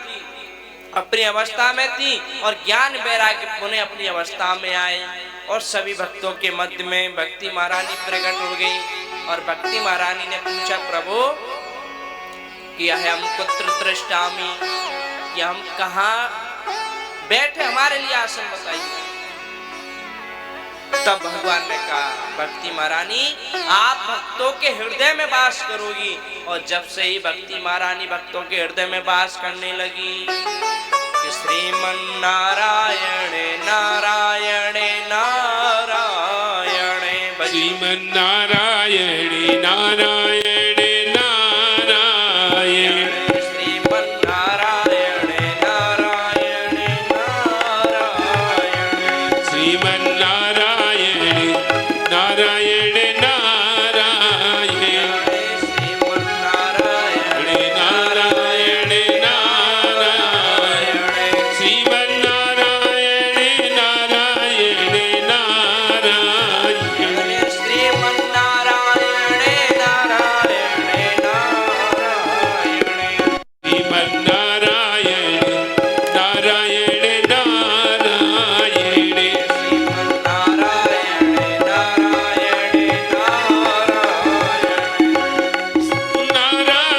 Speaker 1: अपनी अवस्था में थी और ज्ञान वैराग्य पुनः अपनी अवस्था में आए। और सभी भक्तों के मध्य में भक्ति महारानी प्रकट हो गई। और भक्ति महारानी ने पूछा प्रभु कि हम कुत्र तृष्टामि, कि हम कहाँ बैठे, हमारे लिए आसन बताइए। तब भगवान ने कहा भक्ति महारानी आप भक्तों के हृदय में वास करोगी। और जब से ही भक्ति महारानी भक्तों के हृदय में वास करने लगी कि श्रीमन नारायण नारायण नारायण
Speaker 2: श्रीमन नारायण नारायण नारायण
Speaker 1: श्रीमन नारायण नारायण नारायण
Speaker 2: श्रीमन नारायण नारायण नारायण
Speaker 1: श्रीमन नारायण
Speaker 2: नारायण नारायण श्रीमन नारायण नारायण नारायण
Speaker 1: श्रीमन नारायण नारायण नारायण
Speaker 2: श्रीमन नारायण नारायण नारायण
Speaker 1: श्रीमन नारायण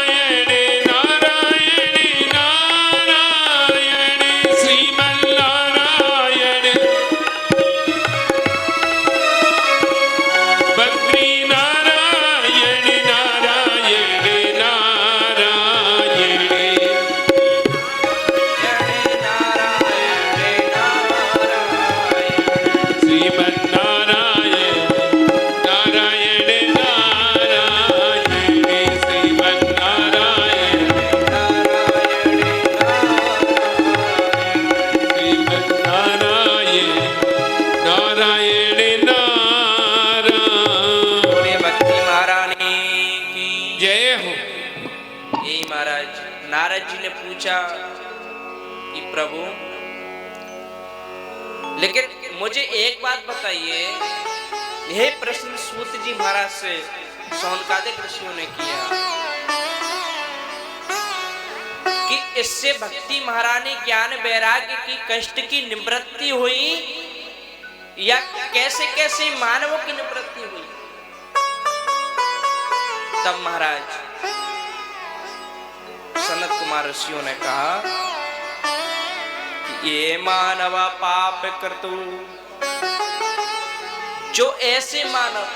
Speaker 1: नारायण
Speaker 2: नारायण नारायण नारायण श्रीमन नारायण बद्री नारायण नारायण नारायण श्रीमन नारायण नारायण नारायण श्रीमन नारायण श्रीमन नारायण नारायण नारायण
Speaker 1: बोले भक्ति महारानी की
Speaker 2: जय हो।
Speaker 1: यही महाराज नारद जी ने पूछा कि प्रभु लेकिन मुझे एक बात बताइए। यह प्रश्न सूत जी महाराज से सौनकादिक ऋषियों ने किया कि इससे भक्ति महारानी ज्ञान वैराग्य की कष्ट की निवृत्ति हुई या कैसे कैसे मानवों की निवृत्ति हुई। तब महाराज सनत कुमार ऋषियों ने कहा कि ये मानव पाप कर्तु, जो ऐसे मानव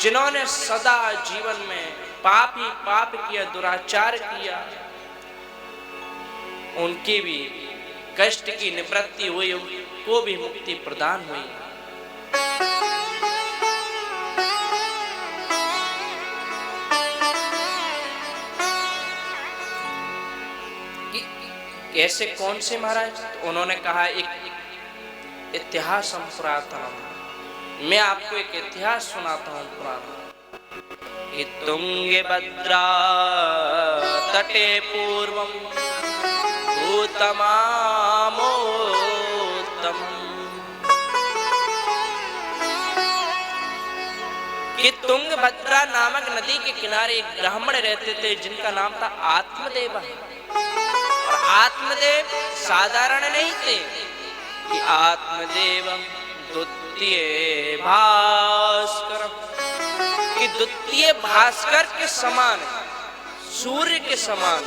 Speaker 1: जिन्होंने सदा जीवन में पाप ही पाप किया, दुराचार किया, उनकी भी कष्ट की निवृत्ति हुई, उनको भी मुक्ति प्रदान हुई। कैसे कौन से महाराज? तो उन्होंने कहा एक इतिहास पुरातनम, मैं आपको एक इतिहास सुनाता हूं पुराना। कि तुंगे भद्रा तटे पूर्वम भूतमामोत्तम, कि तुंगभद्रा नामक नदी के किनारे एक ब्राह्मण रहते थे जिनका नाम था आत्मदेव। और आत्मदेव साधारण नहीं थे कि आत्मदेव द्वितीय भास्कर, कि द्वितीय भास्कर के समान, सूर्य के समान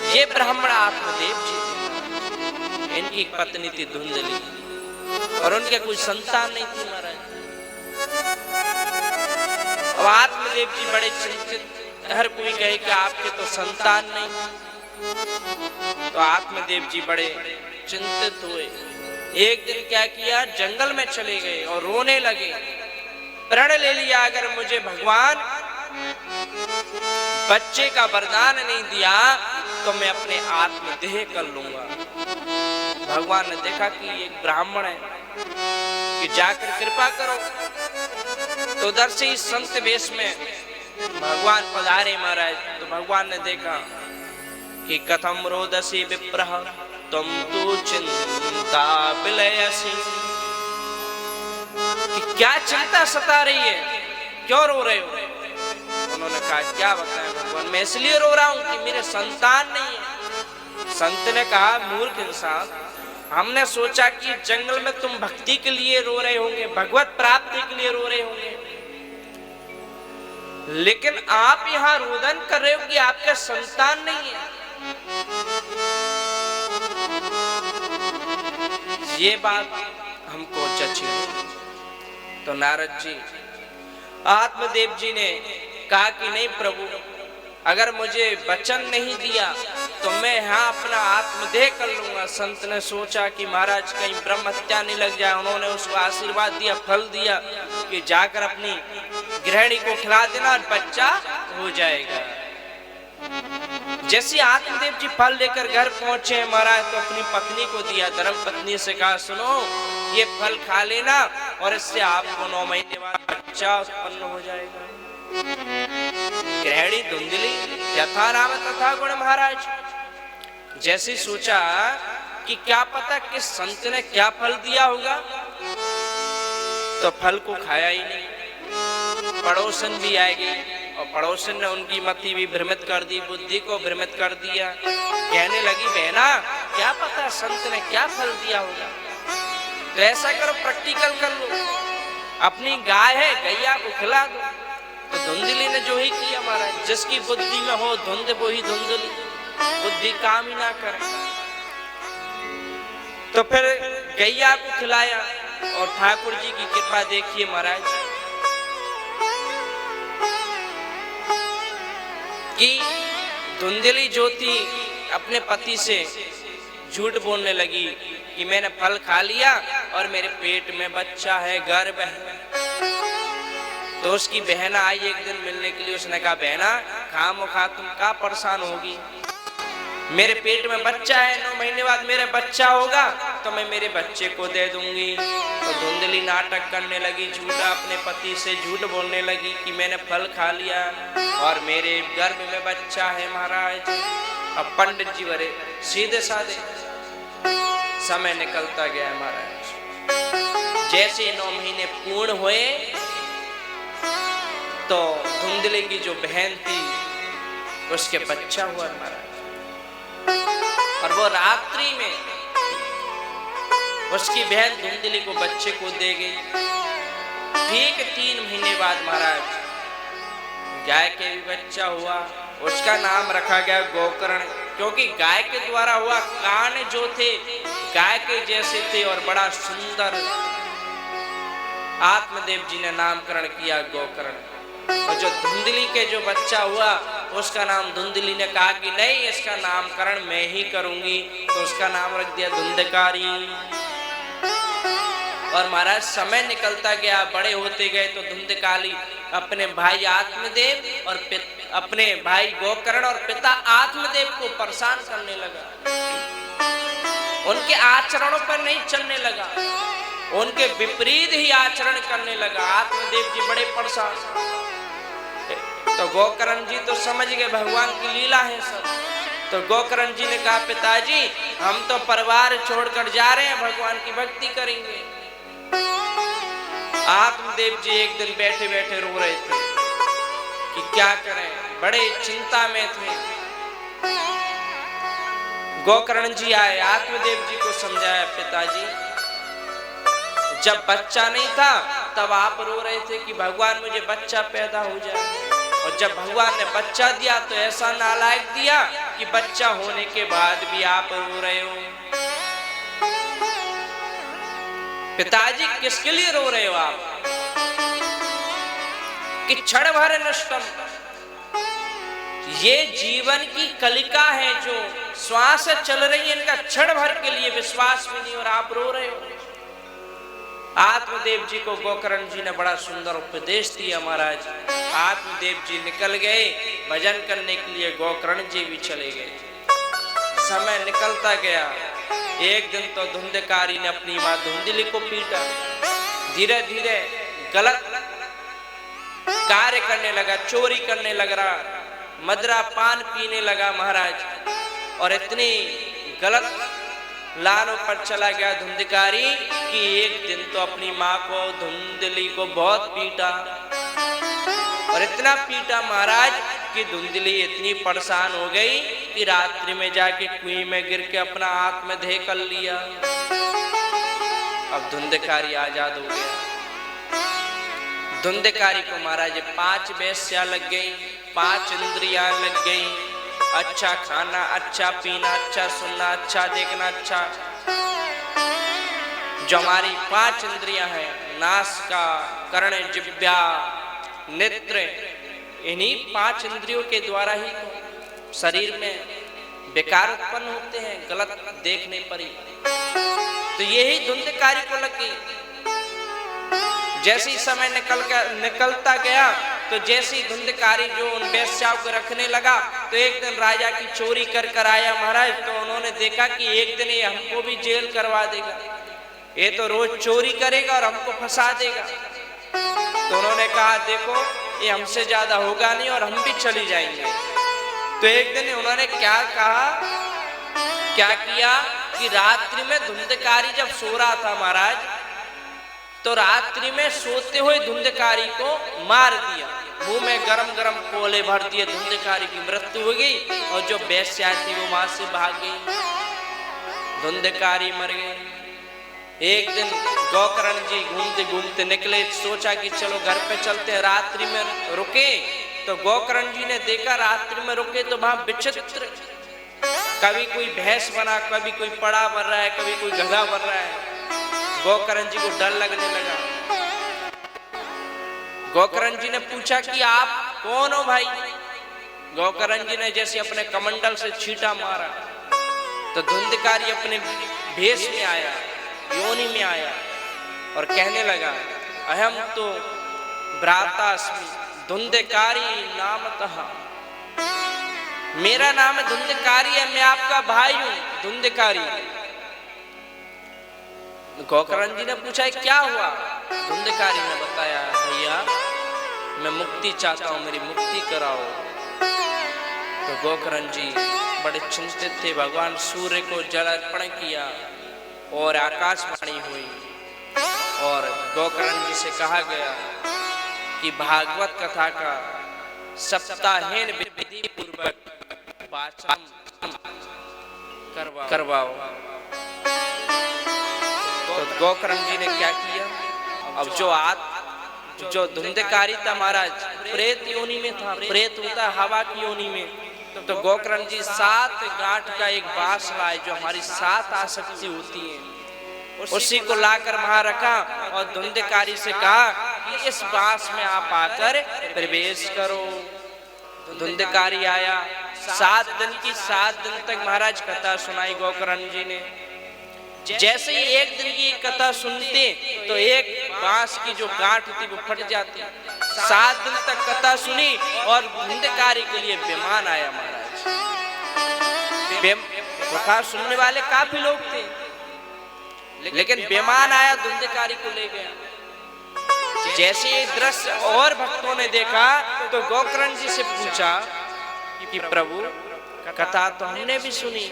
Speaker 1: ये ब्राह्मण आत्मदेव जी थे। इनकी एक पत्नी थी धुंधली और उनके कोई संतान नहीं थी महाराज। अब आत्मदेव जी बड़े चिंतित, हर कोई कहे कि आपके तो संतान नहीं, तो आत्मदेव जी बड़े चिंतित हुए। एक दिन क्या किया, जंगल में चले गए और रोने लगे, प्रण ले लिया अगर मुझे भगवान बच्चे का वरदान नहीं दिया तो मैं अपने आत्मदेह कर लूंगा। भगवान ने देखा कि एक ब्राह्मण है कि जाकर कृपा करो, तो उधर से ही संत वेश में भगवान पधारे महाराज। तो भगवान ने देखा कि कथम रोदसी विप्रह तुम तो चिंता विलयसी, कि क्या चिंता सता रही है, क्यों रो रहे हो? उन्होंने कहा क्या बताएं भगवान, मैं इसलिए रो रहा हूं कि मेरे संतान नहीं है। संत ने कहा मूर्ख इंसान, हमने सोचा कि जंगल में तुम भक्ति के लिए रो रहे होंगे, भगवत प्राप्ति के लिए रो रहे होंगे, लेकिन आप यहाँ रोदन कर रहे हो कि आपका संतान नहीं है। ये बात हमको जची। तो नारद जी, आत्मदेव जी ने कहा कि नहीं प्रभु, अगर मुझे वचन नहीं दिया तो मैं यहाँ अपना आत्मदेह कर लूंगा। संत ने सोचा कि महाराज कहीं ब्रह्म हत्या नहीं लग जाए। उन्होंने उसको आशीर्वाद दिया, फल दिया कि जाकर अपनी गृहिणी को खिला देना और बच्चा हो जाएगा। जैसे आत्मदेव जी फल लेकर घर पहुंचे महाराज, तो अपनी पत्नी को दिया, धर्म पत्नी से कहा सुनो ये फल खा लेना और इससे आपको 9 महीने बाद बच्चा उत्पन्न हो जाएगा। गृहिणी धुंधली यथा नाम तथा गुण महाराज, जैसे सोचा कि क्या पता कि संत ने क्या फल दिया होगा, तो फल को खाया ही नहीं। पड़ोसन भी आएगी और पड़ोसन ने उनकी मति भी भ्रमित कर दी, बुद्धि को भ्रमित कर दिया। कहने लगी बहना क्या पता संत ने क्या फल दिया होगा, तो ऐसा करो प्रैक्टिकल कर लो, अपनी गाय है गैया को खिला दो। तो धुंधली ने जो ही किया महाराज, जिसकी बुद्धि में हो धुंध वो ही धुंधली, बुद्धि काम ही ना करे। तो फिर गैया को खिलाया और ठाकुर जी की कृपा देखिए महाराज कि धुंधली जो थी अपने पति से झूठ बोलने लगी कि मैंने फल खा लिया और मेरे पेट में बच्चा है, गर्भ है। तो उसकी बहन आई एक दिन मिलने के लिए, उसने कहा बहना खामोखा तुम क्या परेशान होगी, मेरे पेट में बच्चा है, 9 महीने बाद मेरा बच्चा होगा तो मैं मेरे बच्चे को दे दूंगी। तो धुंधली नाटक करने लगी, झूठा अपने पति से झूठ बोलने लगी कि मैंने फल खा लिया और मेरे गर्भ में बच्चा है महाराज। अब पंडित जी बड़े सीधे साधे, समय निकलता गया महाराज। जैसे 9 महीने पूर्ण हुए तो धुंधली की जो बहन थी उसके बच्चा हुआ महाराज, और वो रात्रि में उसकी बहन धुंधली को बच्चे को दे गई। ठीक 3 महीने बाद महाराज गाय के भी बच्चा हुआ, उसका नाम रखा गया गोकर्ण, क्योंकि गाय के द्वारा हुआ। कान जो थे गाय के जैसे थे और बड़ा सुंदर। आत्मदेव जी ने नामकरण किया गोकर्ण। और जो धुंधली के जो बच्चा हुआ उसका नाम धुंधली ने कहा कि नहीं इसका नामकरण मैं ही करूंगी, तो उसका नाम रख दिया धुंधकारी। और महाराज समय निकलता गया, बड़े होते गए तो धुंधकाली अपने भाई आत्मदेव और अपने भाई गोकर्ण और पिता आत्मदेव को परेशान करने लगा, उनके आचरणों पर नहीं चलने लगा। उनके विपरीत ही आचरण करने लगा। आत्मदेव जी बड़े परेशान। तो गोकर्ण जी तो समझ गए भगवान की लीला है सब। तो गोकर्ण जी ने कहा पिताजी हम तो परिवार छोड़कर जा रहे हैं, भगवान की भक्ति करेंगे। आत्मदेव जी एक दिन बैठे बैठे रो रहे थे कि क्या करें, बड़े चिंता में थे। गोकर्ण जी आए, आत्मदेव जी को समझाया पिताजी जब बच्चा नहीं था तब आप रो रहे थे कि भगवान मुझे बच्चा पैदा हो जाए, और जब भगवान ने बच्चा दिया तो ऐसा नालायक दिया कि बच्चा होने के बाद भी आप रो रहे हो। पिताजी किसके लिए रो रहे हो आप? कि क्षण भर नष्टम, ये जीवन की कलिका है जो श्वास चल रही है, इनका क्षण भर के लिए विश्वास भी नहीं और आप रो रहे हो। आत्मदेव जी को गोकर्ण जी ने बड़ा सुंदर उपदेश दिया महाराज। आत्मदेव जी निकल गए भजन करने के लिए, गोकर्ण जी भी चले गए। समय निकलता गया। एक दिन तो धुंधकारी ने अपनी मां धुंधली को पीटा। धीरे धीरे गलत कार्य करने लगा, चोरी करने लग रहा, मदरा पान पीने लगा महाराज। और इतनी गलत लानों पर चला गया धुंधकारी कि एक दिन तो अपनी माँ को धुंधली को बहुत पीटा, और इतना पीटा महाराज कि धुंधली इतनी परेशान हो गई कि रात्रि में जाके कुएं में गिर के अपना आत्मदेह कर लिया। अब धुंधकारी आजाद हो गया। धुंधकारी को महाराज 5 वेश्या लग गई, 5 इंद्रियां लग गई। अच्छा खाना, अच्छा पीना, अच्छा सुनना, अच्छा देखना, अच्छा। जो हमारी 5 इंद्रियां हैं, नासिका, कर्ण, जिह्वा, नेत्र, इन्हीं 5 इंद्रियों के द्वारा ही शरीर में विकार उत्पन्न होते हैं गलत देखने पर ही। तो यही धुंधकारी को लग गई। जैसे ही समय निकलता गया तो जैसी धुंधकारी जो उन वेश्याओं को रखने लगा, तो एक दिन राजा की चोरी कर आया महाराज। तो उन्होंने देखा कि एक दिन ये हमको भी जेल करवा देगा, ये तो रोज चोरी करेगा और हमको फंसा देगा। तो उन्होंने कहा देखो ये हमसे ज्यादा होगा नहीं और हम भी चली जाएंगे। तो एक दिन उन्होंने क्या किया कि रात्रि में धुंधकारी जब सो रहा था महाराज, तो रात्रि में सोते हुए धुंधकारी को मार दिया। मुंह में गरम गरम कोले भर दिए, धुंधकारी की मृत्यु हो गई। और जो वेश्या थी वो वहां से भाग गई, धुंधकारी मर गई। एक दिन गोकर्ण जी घूमते घूमते निकले, सोचा कि चलो घर पे चलते हैं, रात्रि में रुके। तो गोकर्ण जी ने देखा रात्रि में रुके तो वहां विचित्र, कभी कोई भैंस बना, कभी कोई पड़ा बन रहा है, कभी कोई गधा बन रहा है। गोकर्ण जी को डर लगने लगा। गोकर्ण जी ने पूछा कि आप कौन हो भाई? गोकर्ण जी ने जैसे अपने कमंडल से छींटा मारा तो धुंधकारी अपने भेष में आया, योनि में आया और कहने लगा अहम तो भ्रातास्मि धुंधकारी नामतः, मेरा नाम है धुंधकारी है, मैं आपका भाई हूं धुंधकारी। गोकर्ण जी ने पूछा क्या हुआ? धुंधकारी ने बताया भैया मैं मुक्ति चाहता हूं, मेरी मुक्ति कराओ। तो गोकर्ण जी बड़े चिंतित थे। भगवान सूर्य को जल अर्पण किया और आकाशवाणी हुई और गोकर्ण जी से कहा गया कि भागवत कथा का सप्ताहेन विधि पूर्वक वाचन करवाओ। तो गोकर्ण जी ने क्या किया? अब जो धुंधकारी था महाराज प्रेत योनि में था, प्रेत होता हवा की योनि में। तो गोकर्ण जी 7 गांठ का एक बांस लाए, जो हमारी 7 आसक्ति होती है, उसी को लाकर वहां रखा और धुंधकारी से कहा कि इस बांस में आप आकर प्रवेश करो। धुंधकारी आया। 7 दिन की 7 दिन तक महाराज कथा सुनाई गोकर्ण जी ने। जैसे ही एक दिन की कथा सुनते तो एक बांस की जो गांठ थी वो फट जाती। 7 दिन तक कथा सुनी और धुंधकारी के लिए विमान आया महाराज। कथा सुनने वाले काफी लोग थे। लेकिन विमान आया धुंधकारी को ले गया। जैसे ये दृश्य और भक्तों ने देखा तो गोकर्ण जी से पूछा कि प्रभु कथा तो हमने भी सुनी,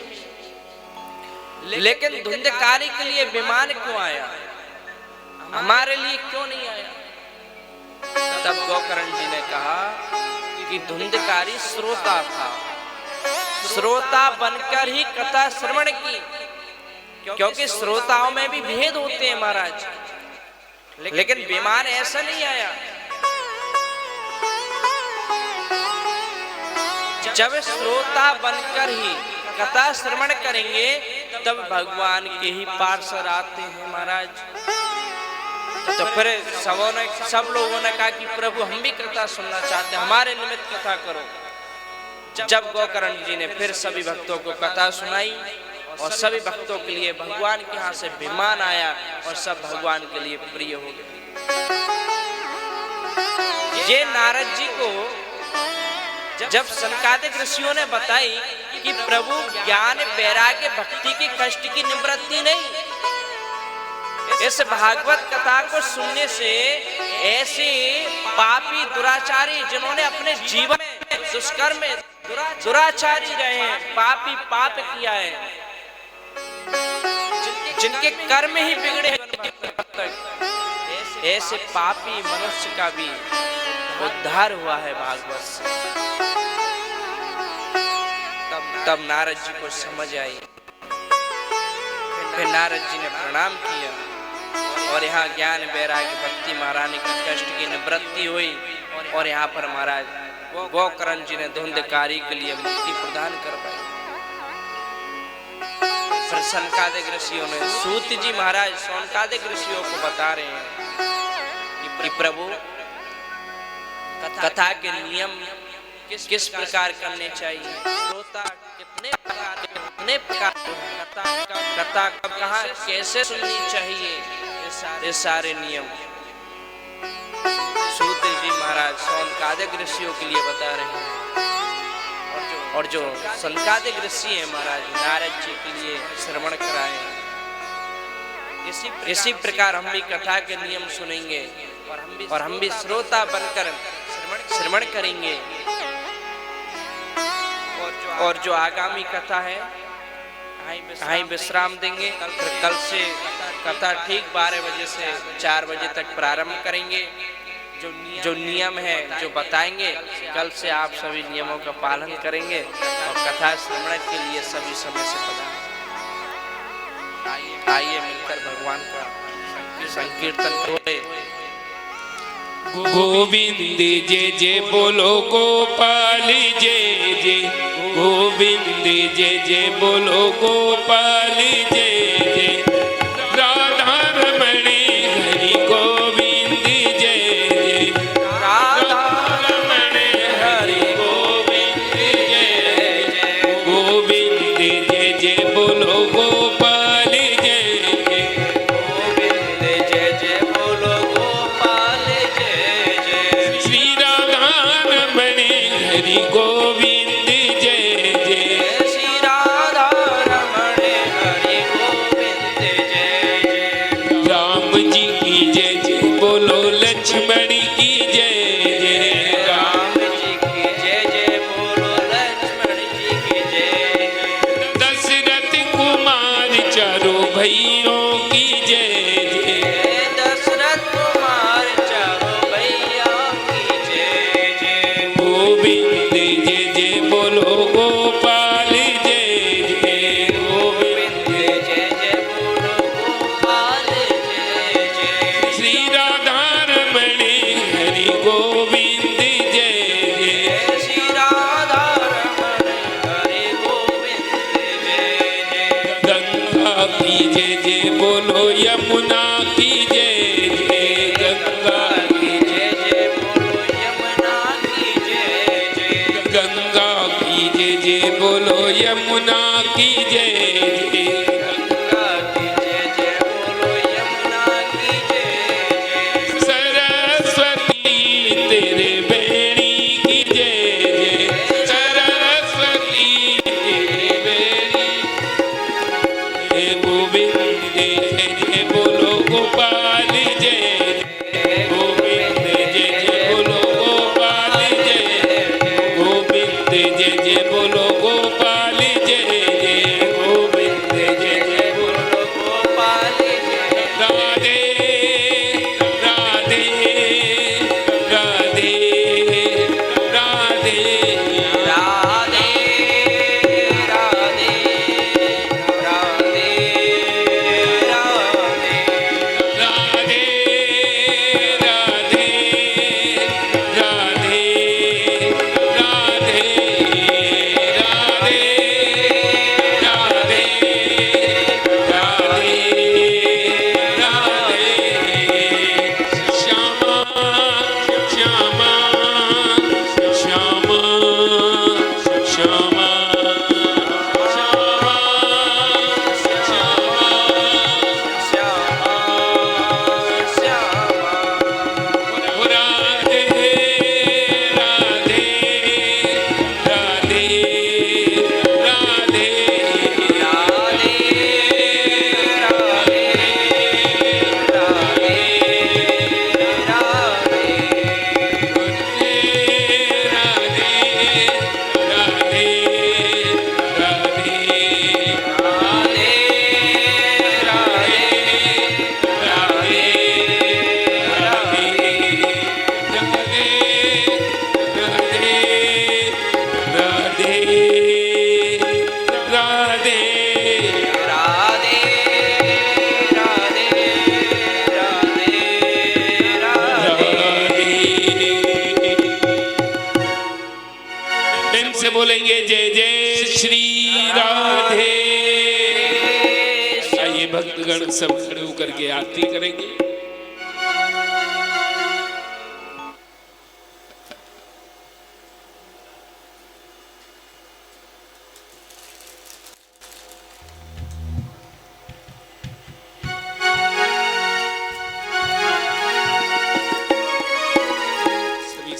Speaker 1: लेकिन धुंधकारी के लिए विमान क्यों आया, हमारे लिए क्यों नहीं आया? तब गोकर्ण जी ने कहा कि धुंधकारी श्रोता था, श्रोता बनकर ही कथा श्रवण की, क्योंकि श्रोताओं में भी भेद होते हैं महाराज। लेकिन विमान ऐसा नहीं आया। जब श्रोता बनकर ही कथा श्रवण करेंगे तब भगवान के ही पार्षद आते हैं महाराज। तो फिर सब लोगों ने कहा कि प्रभु हम भी कथा सुनना चाहते हैं, हमारे निमित्त कथा करो। जब गोकर्ण जी ने फिर सभी भक्तों को कथा सुनाई और सभी भक्तों के लिए भगवान के यहाँ से विमान आया और सब भगवान के लिए प्रिय हो गए। ये नारद जी को जब सनकादिक ऋषियों ने बताई कि प्रभु ज्ञान वैराग्य भक्ति के कष्ट की निवृत्ति नहीं, इस भागवत कथा को सुनने से ऐसे पापी दुराचारी जिन्होंने अपने जीवन में दुष्कर्म में दुराचारी रहे हैं, पापी पाप किया है, जिनके कर्म ही बिगड़े, ऐसे पापी मनुष्य का भी उद्धार हुआ है भागवत से। तब नारद जी को समझ आई। फिर नारद जी ने प्रणाम किया और यहाँ ज्ञान वैराग्य भक्ति महारानी की कष्ट की निवृत्ति हुई और यहाँ पर महाराज गोकर्ण जी ने धुंधकारी के लिए मुक्ति प्रदान करवाई। फिर सनकादिक ऋषियों ने सूत जी महाराज सनकादिक ऋषियों को बता रहे हैं कि प्रभु कथा के नियम किस प्रकार करने चाहिए, श्रोता कितने प्रकार कथा कब कहाँ कैसे सुननी चाहिए, ये सारे नियम सूत जी महाराज सनकादिक ऋषियों के लिए बता रहे हैं। और जो सनकादिक ऋषि है महाराज नारद जी के लिए श्रवण कराए। इसी प्रकार हम भी कथा के नियम सुनेंगे और हम भी श्रोता बनकर श्रवण करेंगे। और जो आगामी कथा है कहीं विश्राम देंगे। कल से कथा ठीक 12 बजे से 4 बजे तक प्रारंभ करेंगे। जो नियम है जो बताएंगे कल से आप सभी नियमों का पालन करेंगे और कथा श्रवण के लिए सभी समय से पधारें। आइए मिलकर भगवान का संकीर्तन करें।
Speaker 2: गोविंद जय जय बोलो गोपाल जय जय, गोविंद जय जय बोलो गोपाल जय जय, राधा रमण हरि गोविंद जय जय, राधा रमण हरि गोविंद जय जय, गोविंद जय जय बोलो गोपाल जय जय,
Speaker 1: गोविंद जय जय बोलो गोपाल जय जय,
Speaker 2: श्री राधा रमण हरि गोविंद जय जय,
Speaker 1: श्री राधा रमण हरि गोविंद जय जय,
Speaker 2: राम जी की जय जय बोलो लक्ष्मण की जय जय,
Speaker 1: राम जी की जय जय बोलो लक्ष्मण जी की जय जय,
Speaker 2: दशरथ कुमार चारों भैयों की जय जय,
Speaker 1: दशरथ कुमार चारों भैया की जय जय,
Speaker 2: गोविंद जय जय बोलो गोपाल जय जय, गोविंद
Speaker 1: जय जय बोलो गोपाल जय जय,
Speaker 2: श्री राधा रमण हरि गोविंद जय जय,
Speaker 1: श्री राधा रमण हरि गोविंद जय जय,
Speaker 2: गंगा की जय जय बोलो यमुना की जय जय, गंगा
Speaker 1: की जय जय बोलो यमुना की जय जय,
Speaker 2: गंगा की जय जय बोलो यमुना की जय जय,
Speaker 1: गंगा की जय जय बोलो यमुना की जय जय,
Speaker 2: सरस्वती तेरे बेड़ी की जय जय, सरस्वती तेरे बेड़ी, हे गोविंद जय जय बोलेंगे जय जय श्री राधे। आइए भक्तगण सब खड़े होकर के आरती करेंगे।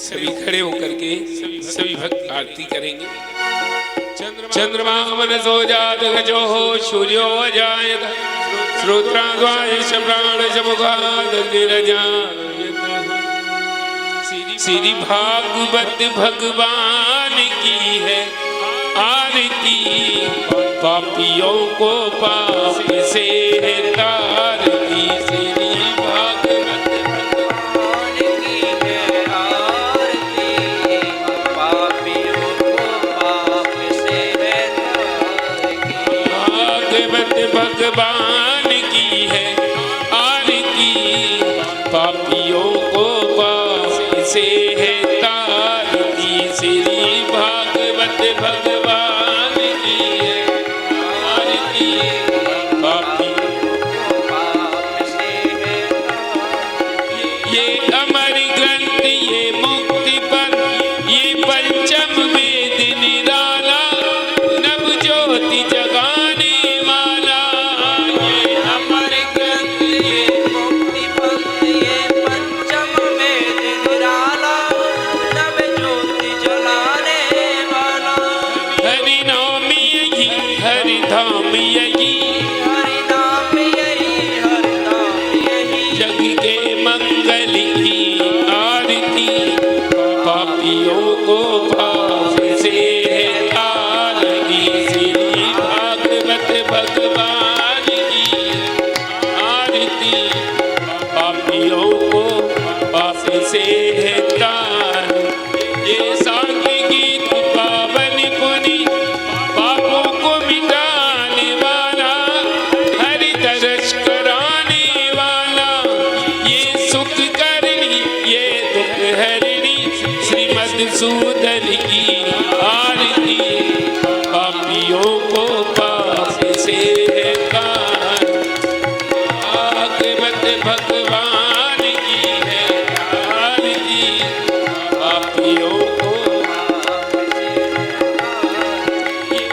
Speaker 2: सभी खड़े होकर के सभी भक्त आरती करेंगे। चंद्रमा मन सो जात गजो हो सूर्यो अजायत श्रोत्राद्वाय प्राण मुखाद श्री भागवत भगवान की है आरती, पापियों को पाप से तारती। श्री भागवत
Speaker 1: भगवान की है आरती, पापियों को पाप से है तारती।
Speaker 2: भागवत भगवान की है आरती, पापियों को पाप से है तारती। श्री भागवत भगवान की है आरती, पापियों
Speaker 1: को पाप से है तारती।
Speaker 2: ये अमर ग्रंथ ये मुक्ति पर ये पंचम वेद निराला, नव ज्योति जगाने वाला। ये
Speaker 1: अमर ग्रंथ ये मुक्ति पंथ ये पंचम वेद निराला, नव ज्योति जलाने वाला।
Speaker 2: हरि नाम यही हरि धाम यही,
Speaker 1: हरि नाम यही हरि नाम यही।
Speaker 2: जग के मंगल की आरती, पापियों को पाप से तारती। श्री भागवत भगवान की आरती, पापियों को पाप से तारती। ये सांख्य गीत पावन पुनि, पापों को मिटाने वाला, हरि दर्श कराने वाला। ये सुख करनी ये दुख हरनी, श्रीमद्सूदन की आरती, पापियों को पाप से तारती। भागवत भगवान की है आरती, पापियों को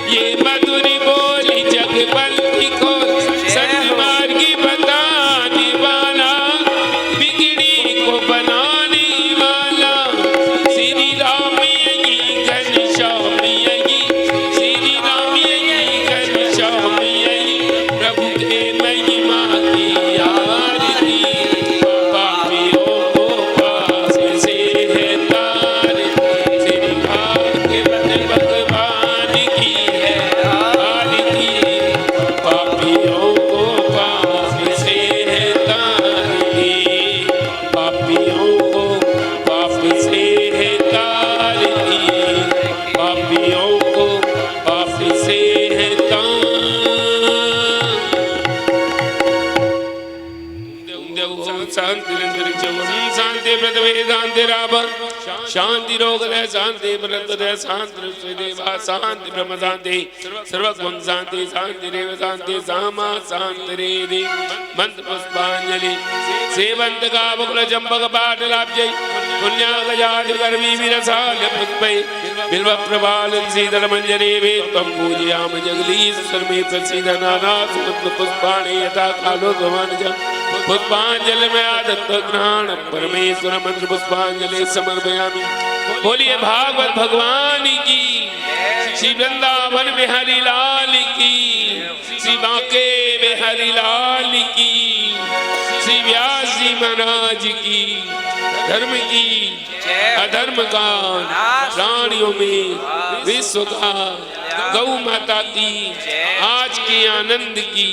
Speaker 2: ये मधुर बोली जगबंदी को सन्मार्गी बताने वाला, बिगड़ी को बनाने वाला। श्री राम यही घनश्याम यही, श्री राम यही घनश्याम यही, प्रभु के महिमा की आरती, पापियों को पाप से तारती। श्री भागवत भगवान की है आरती, पापियों को पाप से तारती। पापियों को पाप से तारती, पापियों को पाप से शांति व्रत वेदांति रावण शांति रोग शांति व्रत शांति देवा शांति ब्रह्म शांति सर्वगुण शांति शांति रेव शांति सामा शांति रे मंत्र पुष्पांजलि सेवंत का बकुल चंपक पाठ लाभ्य पुण्या गजादि गर्वी विरसाल पुष्पै बिल्व प्रभाल सीधर मंजरे वे तम पूजयाम जगदीश्वर में प्रसिद्ध नाना सुमत पुष्पाणि यथा कालो भवान जन पुष्पांजलि में आदत्त ग्रहण परमेश्वर मंत्र पुष्पांजलि समर्पयामि। बोलिए भागवत भगवान की, श्री वृंदावन बिहारी लाल की, श्री बांके बिहारी लाल की, श्री व्यास जी महाराज की। धर्म की अधर्म का प्राणियों में विश्व का गौ माता की आज के आनंद की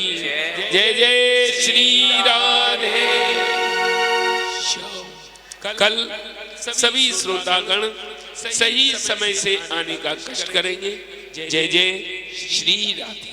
Speaker 2: जय जय श्री राधे। कल सभी श्रोतागण सही समय से आने का कष्ट करेंगे। जय जय श्री राधे।